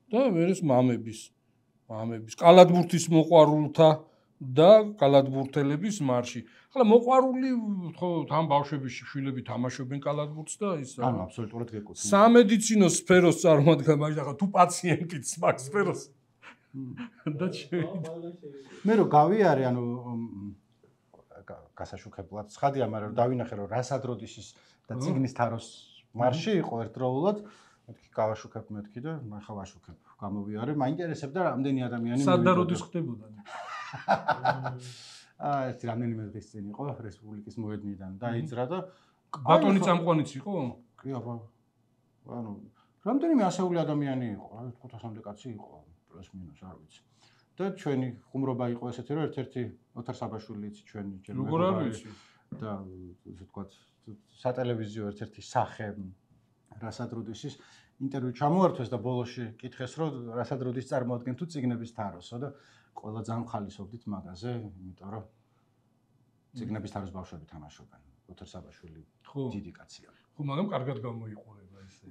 და ვერეს მამების კალათბურთის მოყვარულთა და კალათბურთელების მარში. ახლა მოყვარული ხო თან ბავშვების შვილები თამაშობენ კალათბურთს და ის ანუ აბსოლუტურად გეკუთვნის. სამედიცინო სფეროს წარმოადგენს მაგ ახლა თუ პაციენტიც მაგ სფეროს და მე რო გავიარე ანუ გასაშუქებლად ცხადია, მაგრამ დავინახე რომ რასადროდის ის და ციგნის თაროს მარში იყო ერთდროულად მეთქი გავაშუქებ მეთქი და ახლა ვაშუქებ გამოვიარე მაინტერესებდა რამდენი ადამიანი სადაროდის ხდებოდა ერთი რამდენიმე დღის წინ იყო რესპუბლიკის მოედნიდან დაიძრა და ბატონი წამყვანიც იყო? კი აბა ანუ რამდენიმე ასეული ადამიანი იყო, 500-მდე კაცი იყო პლუს მინუს არ ვიცი. და ჩვენი ხუმრობა იყო ესეთი რომ ერთ-ერთი ოთარ საბაშვილიც ჩვენი როგორ არ ვიცი და ესე ვთქვათ სატელევიზიო ერთ-ერთი სახე რასადროდისის ინტერვიუ ჩამოართვეს და ბოლოში კითხეს რომ რასადროდის წარმოადგენ თუ ციგნების თაროსო და ყველა ძალიან ხალისობდით მაგაზე, იმიტომ რომ ციგნების თაროს ბავშვები თამაშობენ. ოთარ საბაშვილი დიდი კაცია. ხო, მაგრამ კარგად გამოიყურება ესე.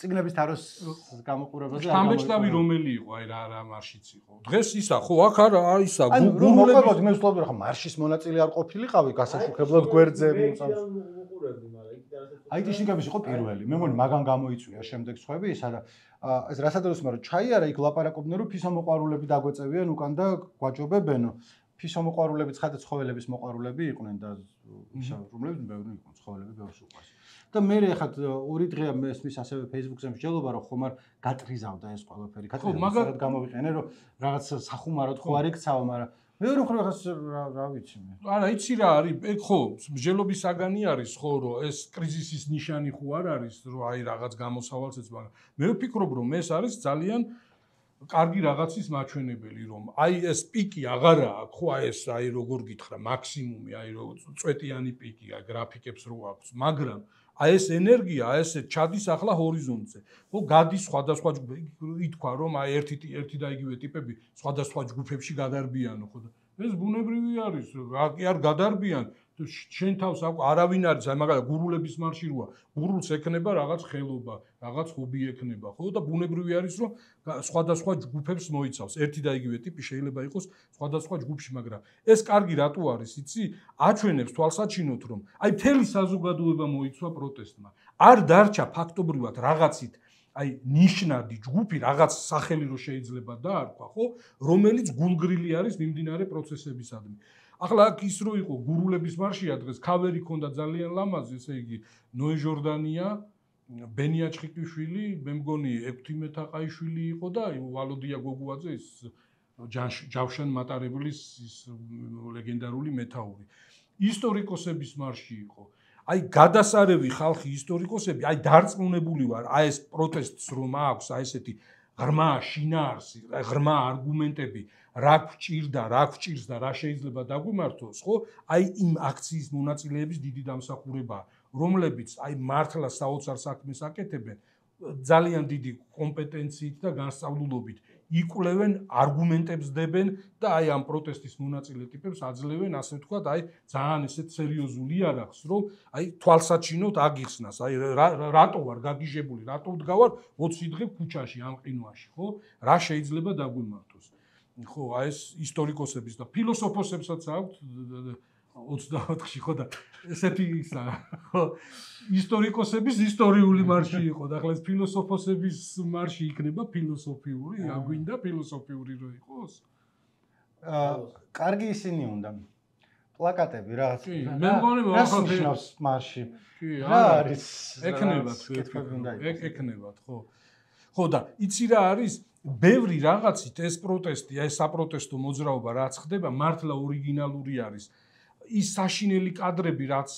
ციგნების თაროს გამოყურებაზე ამბეჭდავი რომელი იყო, აი რა მარშიც იყო. დღეს ისა, ხო, აქ არა, ისა გურულები მე ვსწავლობდი რა მარშის მონაწილე არ ყოფილიყავი, გასაშუქებლად გვერდზე მოწამს. აი ტიშნიკების იყო პირველი. მე მგონი მაგან გამოიწვია შემდეგ სხვები ისა და ეს რასაც რომ ჩაიარა იქ ლაპარაკობდნენ რომ ფისამოყვარულები დაგვეწევიან უკან და გვაჯობებენო. ფისამოყვარულები ცხადა ცხოველების მოყვარულები იყვნენ და ისა რომლებიც ბევრი იყვნენ ცხოველები ბევრს უყვარს. და მე ხათ 2 დღეა მესმის ასევე Facebook-ზე მსჯელობა რომ ხომ არ გატრიზავდა ეს ყველაფერი. მაგალითად გამოვიყენე რომ რაღაც სახუმაროდ ხო არ იქცაო, მაგრამ მეორე მხრივ ახაც რა ვიცი მე. არა, იცი რა არის, ეგ ხო, მსჯელობის საგანი არის ხო, რომ ეს კრიზისის ნიშანი ხო არ არის, რომ აი რაღაც გამოსავალცეც, მაგრამ მე ვფიქრობ, რომ ეს არის ძალიან კარგი რაღაცის მაჩვენებელი, რომ აი ეს პიკი აღარა აქვს, ხო, აი ეს აი როგორ გითხრა, მაქსიმუმი, აი რო წვეტიანი პიკი, აი გრაფიკებს რო აქვს, მაგრამ აი ეს ენერგია, აი ესე ჩადის ახლა ჰორიზონტზე. ხო, გადის სხვადასხვა ითქვა, რომ აი ერთი და იგივე ტიპები სხვადასხვა ჯგუფებში გადარბიანო, ხო და ეს ბუნებრივი არის, კი არ გადარბიან, შენ თავს არავინ არის, აი მაგალითად გურულების მარში როა, გურულს ექნება რაღაც ხელობა, რაღაც ჰობი ექნება, ხო და ბუნებრივი არის, რომ სხვადასხვა ჯგუფებს მოიცავს. ერთი და იგივე ტიპი შეიძლება იყოს სხვადასხვა ჯგუფში, მაგრამ ეს კარგი რატო არის, იცი? აჩვენებს თვალსაჩინოდ, რომ აი მთელი საზოგადოება მოიცვა პროტესტმა. არ დარჩა ფაქტობრივად რაღაცით აი ნიშნადი ჯგუფი რაღაც სახელი რო შეიძლება დაარქვა, ხო, რომელიც გულგრილი არის მიმდინარე პროცესებისადმი. ახლა აქ ის რო იყო გურულების მარშია დღეს ქავერი ქონდა ძალიან ლამაზი, ესე იგი ნოე ჟორდანია, ბენია ჩხიკვიშვილი, მე მგონი ექვთიმე თაყაიშვილი იყო და ვალოდია გოგუაძე ის ჯავშან მატარებლის ის ლეგენდარული მეთაური. ისტორიკოსების მარში იყო. აი გადასარევი ხალხი ისტორიკოსები, აი დარწმუნებული ვარ, აი ეს პროტესტს რომ აქვს, აი ესეთი ღრმა შინაარსი, ღრმა არგუმენტები, რა გვჭირდა, რა გვჭირს და რა შეიძლება დაგვიმართოს, ხო? აი იმ აქციის მონაწილეების დიდი დამსახურებაა, რომლებიც აი მართლა საოცარ საქმეს აკეთებენ, ძალიან დიდი კომპეტენციით და განსწავლულობით იკვლევენ, არგუმენტებს დებენ და აი ამ პროტესტის მონაწილე ტიპებს აძლევენ, ასე ვთქვათ, აი ძალიან ესეთ სერიოზულ იარაღს, რომ აი თვალსაჩინოდ აგიხსნას, აი რატო ვარ გაგიჟებული, რატო ვდგავარ 20 დღე ქუჩაში ამ ყინვაში, ხო? რა შეიძლება დაგვიმართოს? ხო, აი ეს ისტორიკოსების და ფილოსოფოსებსაც აქვთ 24-ში, ხო და ესეთი ისა, ხო, ისტორიკოსების ისტორიული მარში იყო და ახლა ეს ფილოსოფოსების მარში იქნება ფილოსოფიური, აგვინდა ფილოსოფიური რო იყოს? კარგი ისინი უნდა. პლაკატები რაღაც. მე მგონი ახალ მარში. რა არის? ეკნებათ, ხო. ხო და იცი რა არის? ბევრი რაღაცით ეს პროტესტი, ეს საპროტესტო მოძრაობა რაც ხდება, მართლა ორიგინალური არის. ის საშინელი კადრები, რაც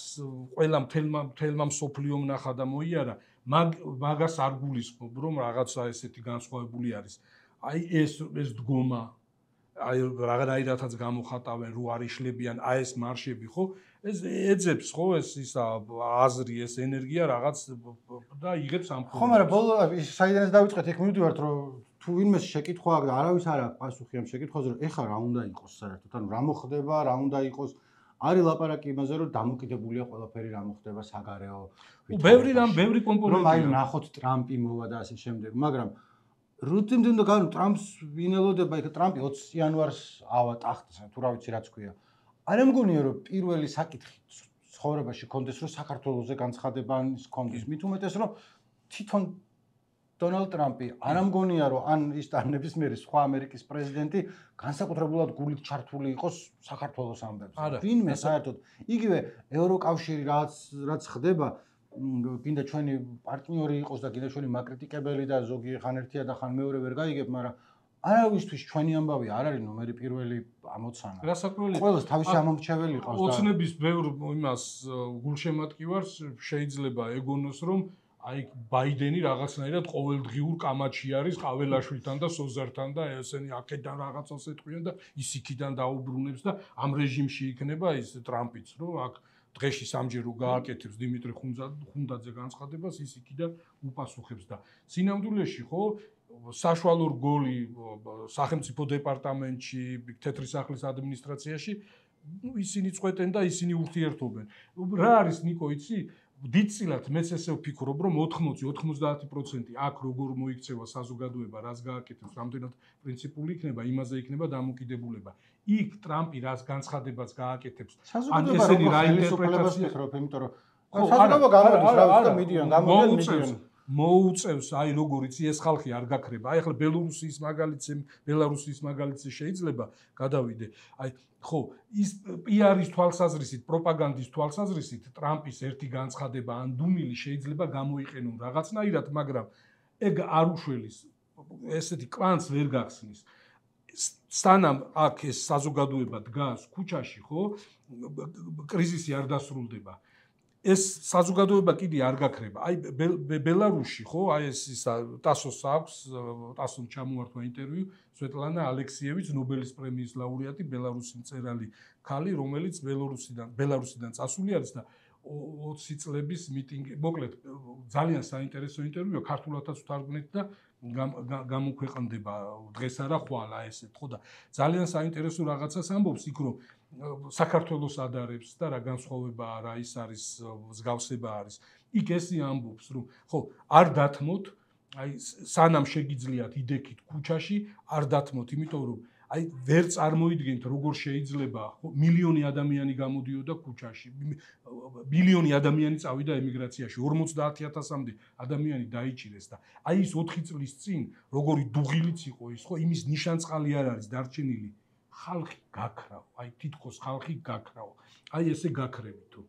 ყველა მთელმა მსოფლიომ ნახა და მოიარა, მაგას არ გულისხმობ, რომ რაღაცა ესეთი განსხვავებული არის. აი ეს დგომა, აი რაღაცნაირადაც გამოხატავენ, რო არ იშლებიან, აი ეს მარშები, ხო? ეს ეძებს, ხო, ეს ისა აზრი, ეს ენერგია რაღაც და იღებს ამ ხო, მაგრამ ბოლო საიდანაც დავიწყეთ, იქ მივდივართ, რომ თუ ვინმე შეკითხვა აქვს და არავის არ აქვს პასუხი ამ შეკითხვაზე, რომ ეხლა რა უნდა იყოს საერთოდ, ანუ რა მოხდება, რა უნდა იყოს არის ლაპარაკი იმაზე, რომ დამოკიდებულია ყველაფერი რა მოხდება საგარეო. ბევრი კომპონენტია. რომ აი ნახოთ ტრამპი მოვა და ასე შემდეგ, მაგრამ რუთიმდე უნდა განო ტრამპს ვინელოდება, იქ ტრამპი 20 იანვარს ავა ტახტზე, თუ რა ვიცი რაც ქვია. არ ამგონია რომ პირველი საკითხი ცხოვრებაში კონდეს რომ საქართველოზე განცხადება კონდეს, მით უმეტეს რომ თვითონ დონალდ ტრამპი არ ამგონია რომ ან ის ნებისმიერი სხვა ამერიკის პრეზიდენტი განსაკუთრებულად გულით ჩართული იყოს საქართველოს ამბებზე. ვინმე საერთოდ იგივე ევროკავშირი რაც ხდება, გინდა ჩვენი პარტნიორი იყოს და გინდა ჩვენი მაკრიტიკებელი და ზოგი ხან ერთია და ხან მეორე ვერ გაიგებ, მაგრამ არავისთვის ჩვენი ამბავი არ არის ნომერი პირველი ამოცანა. რასაკვირველია, ყველას თავისი ამომრჩეველი ყავს და ოცნების ბევრ იმას გულშემატკივარს შეიძლება ეგონოს, რომ აი ბაიდენი რაღაცნაირად ყოველდღიურ კამაჩი არის ყაველაშვილთან და სოზართან და ესენი აქედან რაღაცას ეტყვიან და ის იქიდან დაუბრუნებს და ამ რეჟიმში იქნება ის ტრამპიც, რომ აქ დღეში სამჯერ რო გააკეთებს დიმიტრი ხუნდაძე განცხადებას, ის იქიდან უპასუხებს და სინამდვილეში ხო საშუალო რგოლი სახელმწიფო დეპარტამენტში, თეთრი სახლის ადმინისტრაციაში ისინი წვეტენ და ისინი ურთიერთობენ. რა არის ნიკო, იცი? დიდწილად მეც ესე ვფიქრობ, რომ 80-90% აქ როგორ მოიქცევა საზოგადოება, რაც გააკეთებს, რამდენად პრინციპული იქნება, იმაზე იქნება დამოკიდებულება. იქ ტრამპი რაც განცხადებას გააკეთებს, ან ესენი რა ინტერპრეტაცია ხდება, იმიტომ რომ საზოგადოება გამოდის რა ვიცი და მიდიან. მოუწევს, აი როგორ იცი ეს ხალხი არ გაქრება. აი ახლა ბელარუსის მაგალითზე შეიძლება გადავიდე. აი ხო, ის პიარის თვალსაზრისით, პროპაგანდის თვალსაზრისით ტრამპის ერთი განცხადება ან დუმილი შეიძლება გამოიყენონ რაღაცნაირად, მაგრამ ეგ არ უშველის ესეთი კვანტს ვერ გახსნის. სანამ აქ ეს საზოგადოება დგას ქუჩაში, ხო, კრიზისი არ დასრულდება. ეს საზოგადოება კიდე არ გაქრება. აი ბელარუსში, ხო, აი ეს ისა ტასოს აქვს, ტასომ ჩამოართვა ინტერვიუ სვეტლანა ალექსიევიც, ნობელის პრემიის ლაურეატი, ბელარუსი მწერალი ქალი, რომელიც ბელარუსიდან წასული არის და 20 წლების მიტინგი, მოკლედ ძალიან საინტერესო ინტერვიუა, ქართულადაც ვთარგმნეთ და გამოქვეყნდება დღეს არა ხვალ აი ესეთ, ხო და ძალიან საინტერესო რაღაცას ამბობს იქ, რომ საქართველოს ადარებს და რა განსხვავება რა ის არის, მსგავსება არის. იქ ესე ამბობს, რომ ხო, არ დათმოთ, აი სანამ შეგიძლიათ იდექით ქუჩაში, არ დათმოთ, იმიტომ რომ აი ვერ წარმოიდგენთ როგორ შეიძლება მილიონი ადამიანი გამოდიოდა ქუჩაში, მილიონი ადამიანი წავიდა ემიგრაციაში, 50,000-მდე ადამიანი დაიჭირეს და აი ის 4 წლის წინ როგორი დუღილიც იყო ის, ხო, იმის ნიშანწყალი არ არის დარჩენილი. ხალხი გაქრავ, აი თითქოს ხალხი გაქრავ. აი ესე გაქრებითო.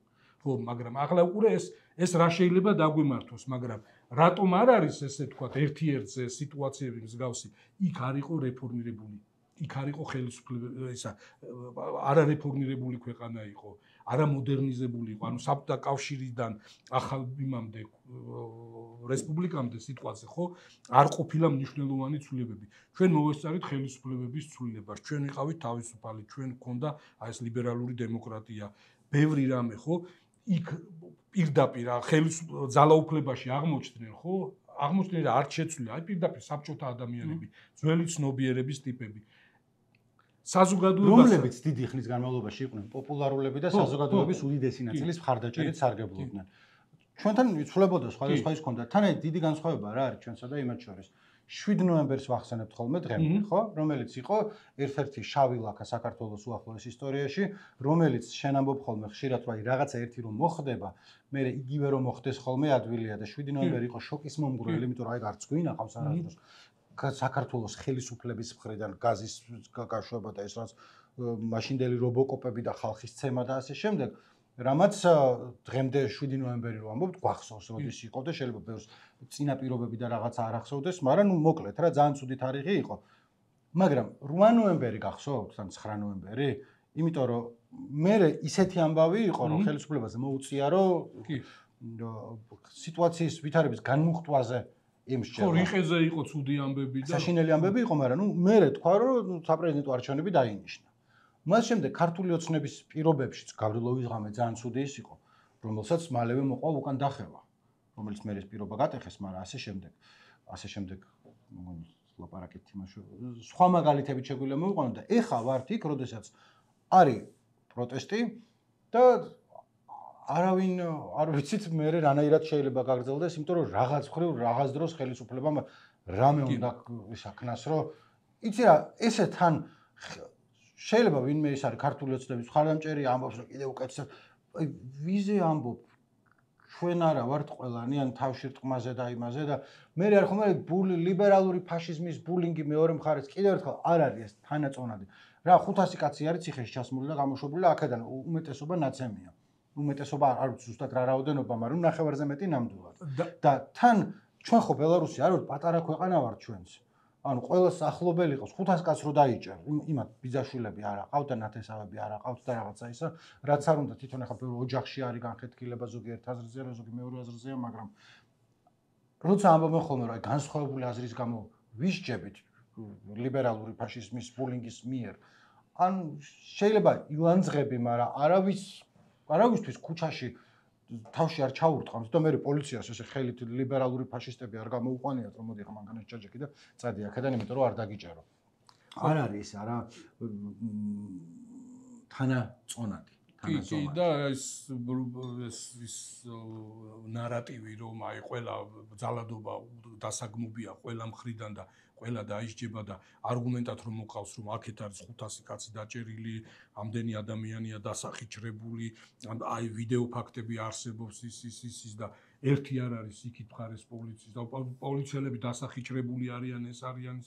ხო, მაგრამ ახლა უყურე ეს რა შეიძლება დაგვიმართოს, მაგრამ რატომ არ არის ესე თქვათ ერთ-ერთზე სიტუაციები მსგავსი? იქ არ იყო რეფორმირებული. იქ არ იყო ხელისუფლება, ისა არარეფორმირებული ქვეყანა იყო. არა მოდერნიზებული იყო, ანუ საბჭოთა კავშირიდან ახალ იმამდე რესპუბლიკამდე სიტყვაზე, ხო, არ ყოფილა მნიშვნელოვანი ცვლილებები. ჩვენ მოვესწარით ხელისუფლებების ცვლილებას, ჩვენ ვიყავით თავისუფალი, ჩვენ გქონდა აი ეს ლიბერალური დემოკრატია, ბევრი რამე, ხო, იქ პირდაპირ ძალაუფლებაში აღმოჩნდნენ, ხო, აღმოჩნდნენ და არ შეცვლია, აი პირდაპირ საბჭოთა ადამიანები, ძველი ცნობიერების ტიპები. საზოგადოებას რომლებიც დიდი ხნის განმავლობაში იყვნენ პოპულარულები და საზოგადოების უდიდესი ნაწილის მხარდაჭერით სარგებლობდნენ. ჩვენთან იცვლებოდა სხვადასხვა ის ქონდა. თან დიდი განსხვავება რა არის ჩვენსა და იმათ შორის. 7 ნოემბერს ვახსენებთ ხოლმე დღემდე, ხო? რომელიც იყო ერთ-ერთი შავი ლაქა საქართველოს უახლოეს ისტორიაში, რომელიც შენ ამბობ ხოლმე ხშირად, რომ რაღაცა ერთი რომ მოხდება, მე იგივე რომ მოხდეს ხოლმე ადვილია და 7 ნოემბერი იყო შოკის მომგვრელი, იმიტომ რომ აი არც გვინახავს არასდროს საქართველოს ხელისუფლების მხრიდან გაზის გაშვება და ეს რაც მაშინდელი რობოკოპები და ხალხის ცემა და ასე შემდეგ. რამაც დღემდე 7 ნოემბერი რო ამბობთ, გვახსოვს, როდის იყო და შეიძლება ბევრს წინაპირობები და რაღაცა არ ახსოვდეს, მაგრამ ნუ მოკლედ რა, ძალიან ცუდი თარიღი იყო. მაგრამ 8 ნოემბერი გახსოვთ, თან 9 ნოემბერი, იმიტომ რომ მე ისეთი ამბავი იყო, რომ ხელისუფლებაზე მოუწია, რომ სიტუაციის ვითარების განმუხტვაზე იმსჯერა. ხო, რიყეზე იყო ცუდი ამბები და საშინელი ამბები იყო, მაგრამ ნუ მე თქვა, რომ საპრეზიდენტო არჩევნები დაინიშნა. მას შემდეგ ქართული ოცნების პირობებშიც გავრილოვის ღამე ძალიან ცუდი ის იყო, რომელსაც მალევე მოყვა უკან დახევა, რომელიც მე ეს პირობა გატეხეს, მაგრამ ასე შემდეგ ლაპარაკით იმაში. სხვა მაგალითებით შეგვიძლია მოვიყვანო და ეხა ვართ იქ, როდესაც არის პროტესტი და არავინ არ ვიცით მე რანაირად შეიძლება გაგრძელდეს, იმიტომ რომ რაღაც ხრივ რაღაც დროს ხელისუფლებამ რამე უნდა ისაქნას, რომ იცი რა, ესე თან შეიძლება ვინმე ის არის ქართული ოცნების მხარდამჭერი ამბობს რომ კიდე უკეთესად აი ვიზე ამბობ ჩვენ არა ვართ ყველანი ან თავში რტყმაზე და იმაზე და მე არ ხომ არის ლიბერალური ფაშიზმის ბულინგი მეორე მხარეს კიდევ ერთხელ არ არის ეს თანაწონადი რა 500 კაცი არის ციხეში ჩასმული და გამოშვებული და აქედან უმეტესობა ნაცემია უმეტესობა არ ვიცი ზუსტად რა რაოდენობა მაგრამ ნახევარზე მეტი ნამდვილად და თან ჩვენ ხო ბელარუსი არ ვართ პატარა ქვეყანა ვართ ჩვენც ანუ ყოველს ახლობელი იყოს 500 კაცს რო დაიჭერ იმათ ბიძაშვილები არ აყავთ და ნათესავები არ აყავთ და რაღაცა ისა რაც არ უნდა თვითონ ახლა ბევრი ოჯახში არის განხეთქილება ზოგიერთ აზრზე ზოგი მეორე აზრზეა მაგრამ როცა ამბობენ ხოლმე რომ განსხვავებული აზრის გამო ვისჯებით ლიბერალური ფაშიზმის ბულინგის მიერ ან შეიძლება ილანძღები მაგრამ არავისთვის ქუჩაში თავში არ ჩაურტყამთ და მე პოლიციას ესე ხელით ლიბერალური ფაშისტები არ გამოუყვანიათ რომ მოდი ხა მანქანაში ჩაჯექი და წადი აქედან იმიტომ რომ არ დაგიჭერო. არ არის არა თანაწონადი. კი და ეს ნარატივი რომ აი ყველა ძალადობა დასაგმობია ყველა მხრიდან და ყველა დაისჯება და არგუმენტად რომ მოყავს რომ აქეთ არის 500 კაცი დაჭერილი, ამდენი ადამიანია დასახიჩრებული, აი ვიდეო ფაქტები არსებობს ის და ერთი არ არის იქით მხარეს პოლიციის და პოლიციელები დასახიჩრებული არიან ეს არიან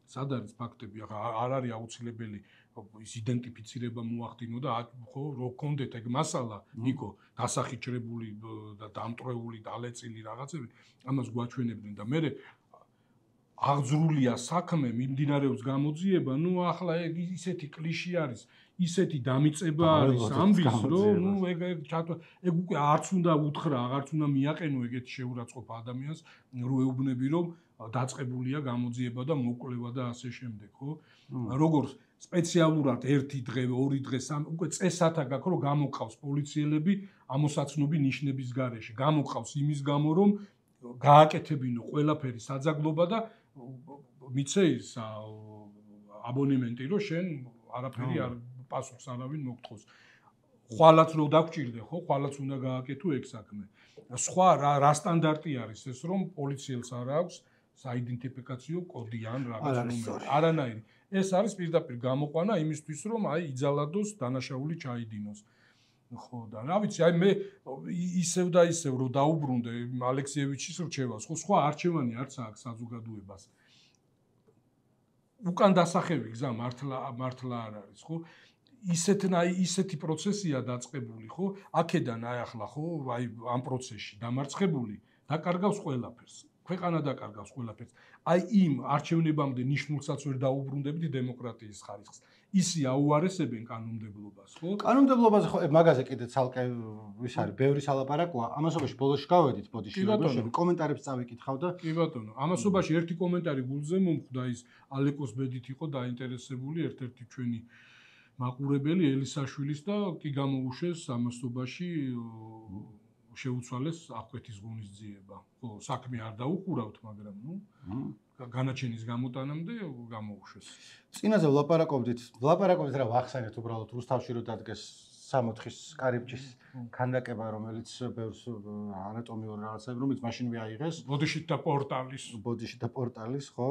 სად არის ფაქტები ახლა არ არის აუცილებელი ის იდენტიფიცირება მოახდინო და ხო რო კონდეთ ეგ მასალა ნიკო დასახიჩრებული და დამტრეული დალეწილი რაღაცები ამას გვაჩვენებდნენ და მე აღძრულია საქმე მიმდინარეობს გამოძიება ნუ ახლა ეგ ისეთი კლიში არის ისეთი დამიწება არის ამბის რომ ნუ ეგ უკვე არც უნდა უთხრა აღარც უნდა მიაყენო ეგეთი შეურაცხყოფა ადამიანს რო ეუბნები რომ დაწყებულია გამოძიება და მოკვლევა და ასე შემდეგ ხო როგორც სპეციალურად ერთი დღე, ორი დღე, უკვე წესათა გაქვს რომ გამოყავს პოლიციელები ამოსაცნობი ნიშნების გარეშე. გამოყავს იმის გამო რომ გააკეთებინო ყველაფერი საძაგლობა და მიცე ის აბონემენტი რომ შენ არაფერი არ პასუხს არავინ მოგთხოვს. ხვალაც რო დაგჭირდე ხო, ხვალაც უნდა გააკეთო ეგ საქმე. სხვა რა სტანდარტი არის ეს რომ პოლიციელს არ აქვს საიდენტიფიკაციო კოდი ან რაღაც ნომერი. არანაირი. ეს არის პირდაპირ გამოყვანა იმისთვის რომ აი იძალადოს დანაშაული ჩაიდინოს. ხო და რა ვიცი აი მე ისევ და ისევ რომ დაუბრუნდე ალექსიევიჩის რჩევას ხო სხვა არჩევანი არც აქვს საზოგადოებას. უკან დასახევი გზა მართლა არ არის ხო ისეთი პროცესია დაწყებული ხო აქედან აი ახლა ხო აი ამ პროცესში დამარცხებული დაკარგავს ყველაფერს ქვეყანა დაკარგავს ყველაფერს. აი იმ არჩევნებამდე ნიშნულსაც ვერ დაუბრუნდებით დემოკრატიის ხარისხს. ისი აუარესებენ კანონმდებლობას, ხო? კანონმდებლობაზე ხო მაგაზე კიდე ცალკე ის არის, ბევრი სალაპარაკოა. ამასობაში ბოლოში გავედით ბოდიში, კომენტარებს წავიკითხავ და კი ბატონო, ამასობაში ერთი კომენტარი გულზე მომხვდა ის ალეკოს ბედით იყო დაინტერესებული ერთ-ერთი ჩვენი მაყურებელი ელისაშვილის და კი გამოუშვეს ამასობაში შეუცვალეს აღკვეთის ღონისძიება. ხო, საქმე არ დაუყურავთ, მაგრამ განაჩენის გამოტანამდე გამოუშვეს. წინაზე ვლაპარაკობდით რა ვახსენეთ უბრალოდ რუსთავში რო დადგეს 6-4-ის კარიბჭის ქანდაკება, რომელიც ბევრს ანატომიურ რაღაცებს, რომელიც მაშინვე აიღეს. ბოდიში და პორტალის, ხო?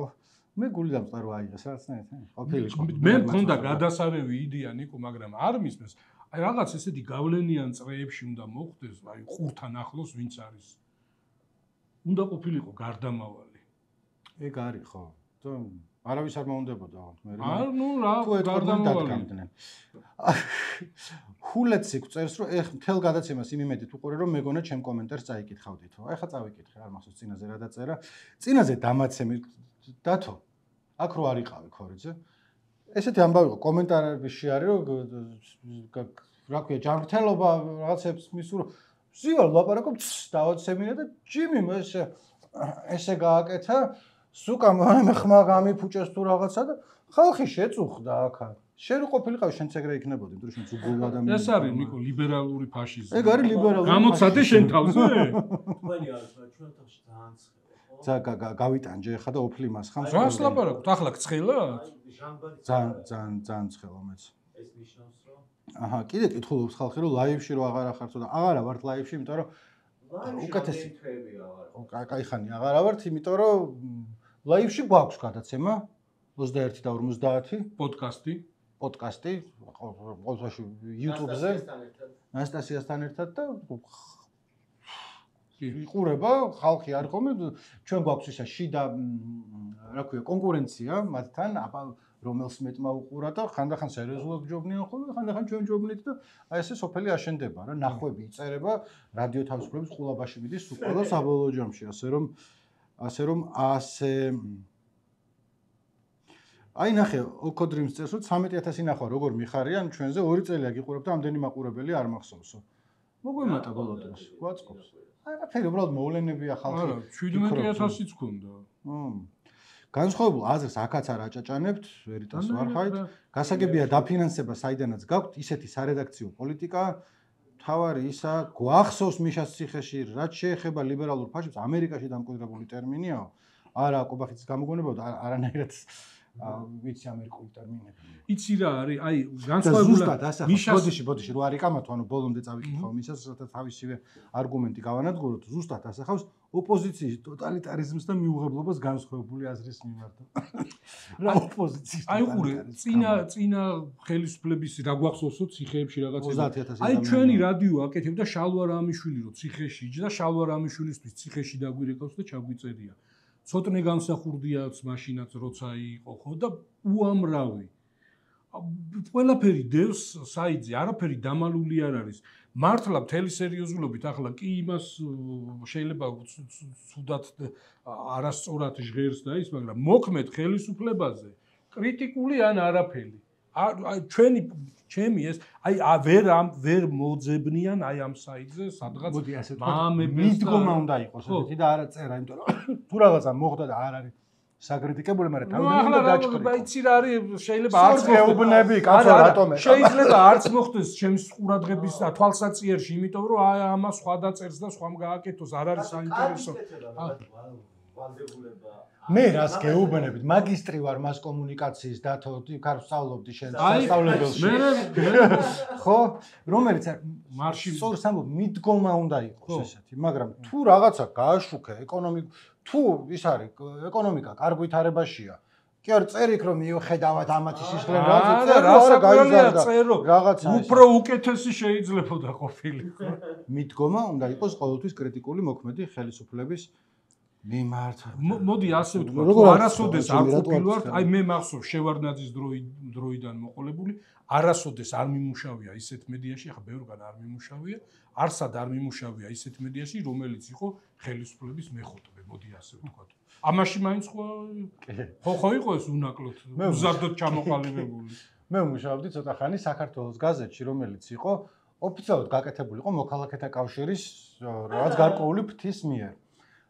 მე გული დამწყარო აიღეს რაღაცნაირად, ყოფილიყო. მე მქონდა გადასარევი იდეა ნიკო, მაგრამ არ მისმეს. აი რაღაც ესეთი გავლენიან წრეებში უნდა მოხდეს, აი ყურთან ახლოს ვინც არის. უნდა ყოფილიყო გარდამავალი. ეგ არის ხო? არავის არ მოუნდებოდა მე. რა გარდამავალი. ჰულეცი წერს რომ ეხ მთელ გადაცემას იმ იმედით უყურე რომ მეგონა ჩემ კომენტარს წაიკითხავდითო. აი ხა წავიკითხე, არ მახსოვს წინაზე რა დაწერა. წინაზე დამაცემი დათო. აქ რო არ იყავი ქორიძე. ესეთი ამბავი იყო კომენტარებში არის რომ რა ქვია ჯანმრთელობა რაღაცებს მისურო ზიარ ლაპარაკობ დავაცემინე და ჯიმი ესე გააკეთა სუკა მე ხმა გამიფუჭეს თუ რაღაცა და ხალხი შეწუხდა აქა შენ ყოფილიყავი შენც ეგრე იქნებოდი დროშ უგულ ადამიანი ეს არის ნიკო ლიბერალური ფაშიზმი ეგ არის ლიბერალური გამოცადე შენ თავზე თქვენი არის ჩვენ თავში ძალიან გავიტანჯე ხა და ოფლი მასხამს რას ლაპარაკობ ახლა ცხელა ძალიან ცხელა მეც ეს ნიშნავს რომ აჰა კიდე კითხულობს ხალხი რომ ლაივში რო აღარა ხართ და აღარა ვართ ლაივში იმიტომ რომ უკეთესი კაი ხანი აღარა ვართ იმიტომ რომ ლაივში გვაქვს გადაცემა 21 და 50 პოდკასტი ყოველთვის YouTube-ზე ანასტასიასთან ერთად და იყურება ხალხი არ ხომ ჩვენ გვაქვს ისა შიდა რა ქვია კონკურენცია მათთან რომელს მეტმა უყურა და ხანდახან სერიოზულად ჯობნიან ხოლმე ხანდახან ჩვენ ჯობნით და აი ესე სოფელი აშენდება რა ნახვები იწერება რადიო თავისუფლების ყულაბაში მიდის უყურა საბოლოო ჯამში ასე რომ აი ნახე ოკოდრიმს წერს რომ 13000 ნახვა როგორ მიხარიან ჩვენზე 2 წელია გიყურებ და ამდენი მაყურებელი არ მახსოვსო მოგვიმატა ბოლო დროს გვაწყობს არაფერი უბრალოდ მოვლენებია ხალხი არა 17000-იც ქონდა განსხვავებულ აზრს აქაც არ აჭაჭანებთ ვერიტას ვარხაით გასაგებია დაფინანსება საიდანაც გაქვთ ისეთი სარედაქციო პოლიტიკა თავარი ისა გვახსოვს მიშას ციხეში რაც შეეხება ლიბერალურ ფაშიზმს ამერიკაში დამკვიდრებული ტერმინია არა კობახის გამოგონებოდა არანაირად ვიცი ამერიკული ტერმინები. იცი რა არის? აი, განსხვავებულად მიშას ბოდიში რო არის კამათო, ანუ ბოლომდე წავიკითხავ მისას, რათა თავისივე არგუმენტი გავანადგუროთ, ზუსტად ასახავს ოპოზიციის ტოტალიტარიზმს და მიუღებლობას განსხვავებული აზრის მიმართ. რა ოპოზიციის? აი, უყურე, წინა ხელისუფლების რა გვახსოვსო ციხეებში რაღაცა. აი, ჩვენი რადიო აკეთებდა შალვა რამიშვილი რო ციხეში იჯდა, შალვა რამიშვილისთვის ციხეში დაგვირეკავს და ჩაგვიწერია. ცოტნე გამსახურდიაც მაშინაც როცა იყო ხო და უამრავი ყველაფერი დევს საიძე არაფერი დამალული არ არის მართლა მთელი სერიოზულობით ახლა კი იმას შეიძლება ცუდად არასწორად ჟღერს და ის მაგრამ მოქმედ ხელისუფლებაზე კრიტიკული ან არაფერი ჩემი ეს აი ვერ მოძებნიან აი ამ საიძე სადღაც მიდგომა უნდა იყოს ესეთი და არა წერა იმიტომ რომ თუ რაღაცა მოხდა და არ არის საკრიტიკებული მაგრამ თავიდან უნდა დაჭრილიყო იცი რა არის შეიძლება არც გეუბნები კაცო რატომ შეიძლება არც მოხდეს ჩემს ყურადღების და თვალსაწიერში იმიტომ რომ აი ამას სხვა დაწერს და სხვამ გააკეთოს არ არის საინტერესო მე რას გეუბნებით მაგისტრი ვარ მას კომუნიკაციის დათო იქ ვსწავლობდი შენ სასწავლებელში ხო რომელიც მარში სწორს ამბობ მიდგომა უნდა იყოს ესეთი მაგრამ თუ რაღაცა გააშუქე თუ ის არის ეკონომიკა კარგ ვითარებაშია კი არ წერიქ რომ მიუხედავად ამათი სისხლენ რაღაცა რაღაცა უფრო უკეთესი შეიძლებოდა ყოფილიყო მიდგომა უნდა იყოს ყოველთვის კრიტიკული მოქმედი ხელისუფლების მიმართ მოდი ასე ვთქვა არასოდეს არ ყოფილვართ აი მე მახსოვს შევარდნაძის დროიდან მოყოლებული არასოდეს არ მიმუშავია ისეთ მედიაში ახლა ბევრგან არ მიმუშავია არსად არ მიმუშავია ისეთ მედიაში რომელიც იყო ხელისუფლების მეხოთბე მოდი ასე ვთქვათ. ამაში მაინც ხო იყო ეს უნაკლოდ უზადოდ ჩამოყალიბებული. მე ვმუშაობდი ცოტა ხანი საქართველოს გაზეთში, რომელიც იყო ოფიციალურად გაკეთებული იყო მოქალაქეთა კავშირის რაღაც გარკვეული ფრთის მიერ.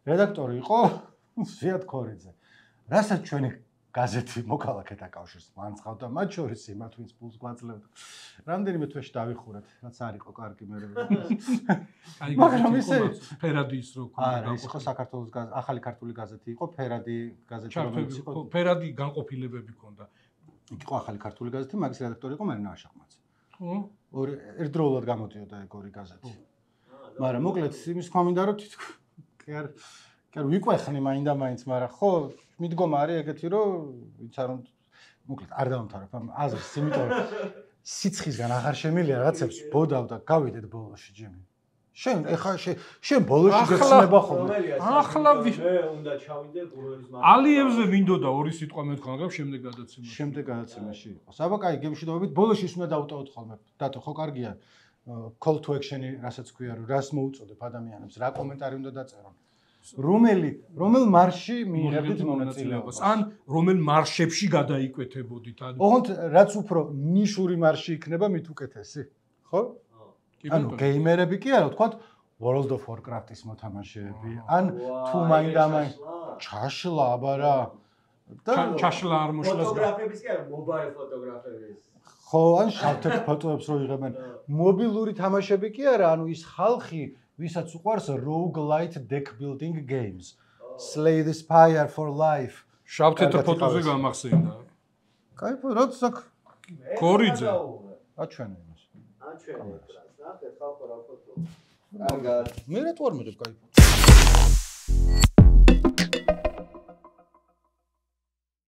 რედაქტორი იყო ზვიად ქორიძე. რასაც ჩვენი გაზეთი მოქალაქეთა კავშირს მანცხავდა, მათ შორის იმათ ვინც პულს გვაძლევდა. რამდენიმე თვეში დავიხურეთ, რაც არ იყო კარგი მე. მაგრამ ისე ფერადი ის რო არა, ის იყო საქართველოს ახალი ქართული გაზეთი იყო, ფერადი გაზეთი რომელიც იყო. ფერადი განყოფილებები ჰქონდა. იყო ახალი ქართული გაზეთი, მაგის რედაქტორი იყო მარინა აშახმაძე. ორი ერთდროულად გამოდიოდა ეგ ორი გაზეთი. მაგრამ მოკლედ იმის თქვა მინდა რომ თითქოს კი არ ვიყვეხნი მაინდა-მაინც, მაგრამ ხო მიდგომა არის ეგეთი რომ ვინც არ მოკლედ არ დავამთავრებ ამ აზრს, იმიტომ რომ სიცხისგან აღარ შემილია რაღაცებს ბოდავ და გავიდეთ ბოლოში ჯემი. შენ ეხა შენ ბოლოში გეცნება ხოლმე. ახლა მე უნდა ჩავიდე გუროელის მარკეტში. ალიევზე მინდოდა ორი სიტყვა მეთქვა, მაგრამ შემდეგ გადაცემაში. შემდეგ გადაცემაში იყო. საბაკაი გემში დავით ბოლოში ის უნდა დავუტოვოთ ხოლმე. დათო ხო კარგია call to action-ი, რასაც ქვია, რომ რას მოუწოდებ ადამიანებს, რა კომენტარი უნდა დაწერონ. რომელ მარშში მიიღებდით მონაწილეობას? ან რომელ მარშებში გადაიკვეთებოდით? ოღონდ რაც უფრო ნიშური მარში იქნება, მით უკეთესი, ხო? ანუ გეიმერები კი არა, ვთქვათ World of Warcraft-ის მოთამაშეები, ან თუ მაინდა-მაინც ჩაშლა აბარა და ჩაშლა არ მოშლას. ფოტოგრაფების კი არა, mobile ფოტოგრაფების. ხო, ან შავ-თეთრ ფოტოებს რო იღებენ. მობილური თამაშები კი არა, ანუ ის ხალხი ვისაც უყვარს roguelite deck building games. Slay the Spire for life. შავ-თეთრ ფოტოზე გამახსენდა. კაიფო, როცა ქორიძე. აჩვენე იმას. აჩვენე ეკრანს, ნახეთ ხალხო რა ფოტო. კარგად. მე რა თუ არ მიღებ კაიფო.